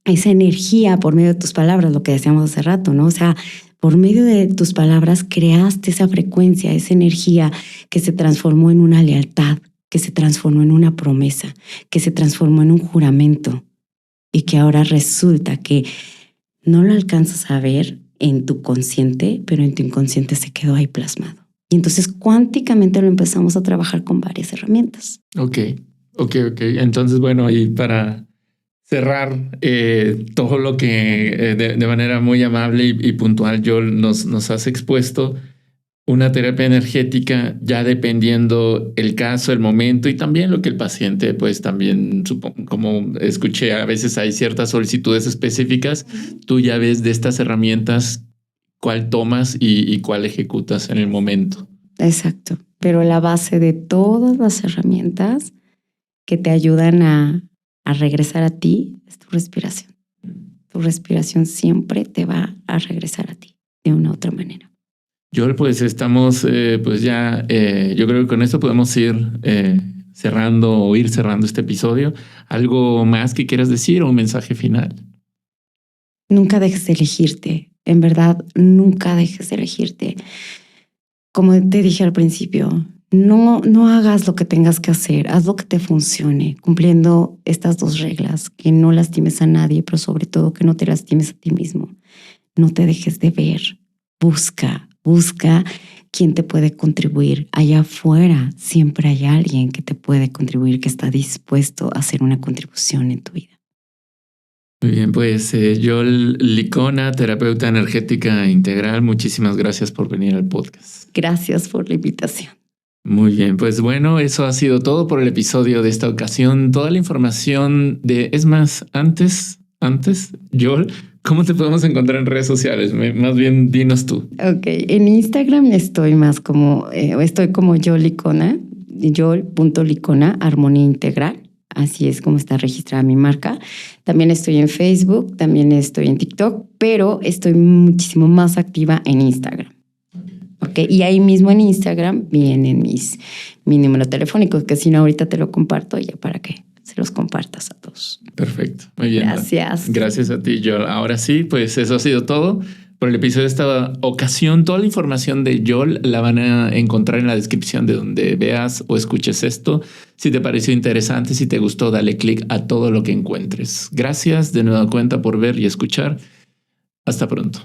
energía por medio de tus palabras, lo que decíamos hace rato, ¿no? O sea, por medio de tus palabras creaste esa frecuencia, esa energía que se transformó en una lealtad, que se transformó en una promesa, que se transformó en un juramento y que ahora resulta que no lo alcanzas a ver en tu consciente, pero en tu inconsciente se quedó ahí plasmado. Y entonces cuánticamente lo empezamos a trabajar con varias herramientas. Ok. Entonces, bueno, y para cerrar todo lo que de manera muy amable y puntual, Joel, nos has expuesto una terapia energética ya dependiendo el caso, el momento y también lo que el paciente, pues también, supongo, como escuché, a veces hay ciertas solicitudes específicas, tú ya ves de estas herramientas cuál tomas y cuál ejecutas en el momento. Exacto, pero la base de todas las herramientas que te ayudan a regresar a ti es tu respiración. Tu respiración siempre te va a regresar a ti de una u otra manera. Joel, pues estamos, pues ya, yo creo que con esto podemos ir cerrando o ir cerrando este episodio. ¿Algo más que quieras decir o un mensaje final? Nunca dejes de elegirte, en verdad, nunca dejes de elegirte. Como te dije al principio, no hagas lo que tengas que hacer, haz lo que te funcione, cumpliendo estas 2 reglas, que no lastimes a nadie, pero sobre todo que no te lastimes a ti mismo. No te dejes de ver, busca quién te puede contribuir. Allá afuera siempre hay alguien que te puede contribuir, que está dispuesto a hacer una contribución en tu vida. Muy bien, pues Joel Licona, terapeuta energética integral, muchísimas gracias por venir al podcast. Gracias por la invitación. Muy bien, pues bueno, eso ha sido todo por el episodio de esta ocasión. Toda la información es más, antes, Joel, ¿cómo te podemos encontrar en redes sociales? Más bien, dinos tú. Ok, en Instagram estoy como Joel Licona, Joel.licona, armonía integral. Así es como está registrada mi marca. También estoy en Facebook, también estoy en TikTok, pero estoy muchísimo más activa en Instagram. Ok, y ahí mismo en Instagram vienen mi número telefónico, que si no ahorita te lo comparto ya para que se los compartas a todos. Perfecto, muy bien. Gracias. Gracias a ti, Yol. Ahora sí, pues eso ha sido todo por el episodio de esta ocasión. Toda la información de Yol la van a encontrar en la descripción de donde veas o escuches esto. Si te pareció interesante, si te gustó, dale click a todo lo que encuentres. Gracias de nueva cuenta por ver y escuchar. Hasta pronto.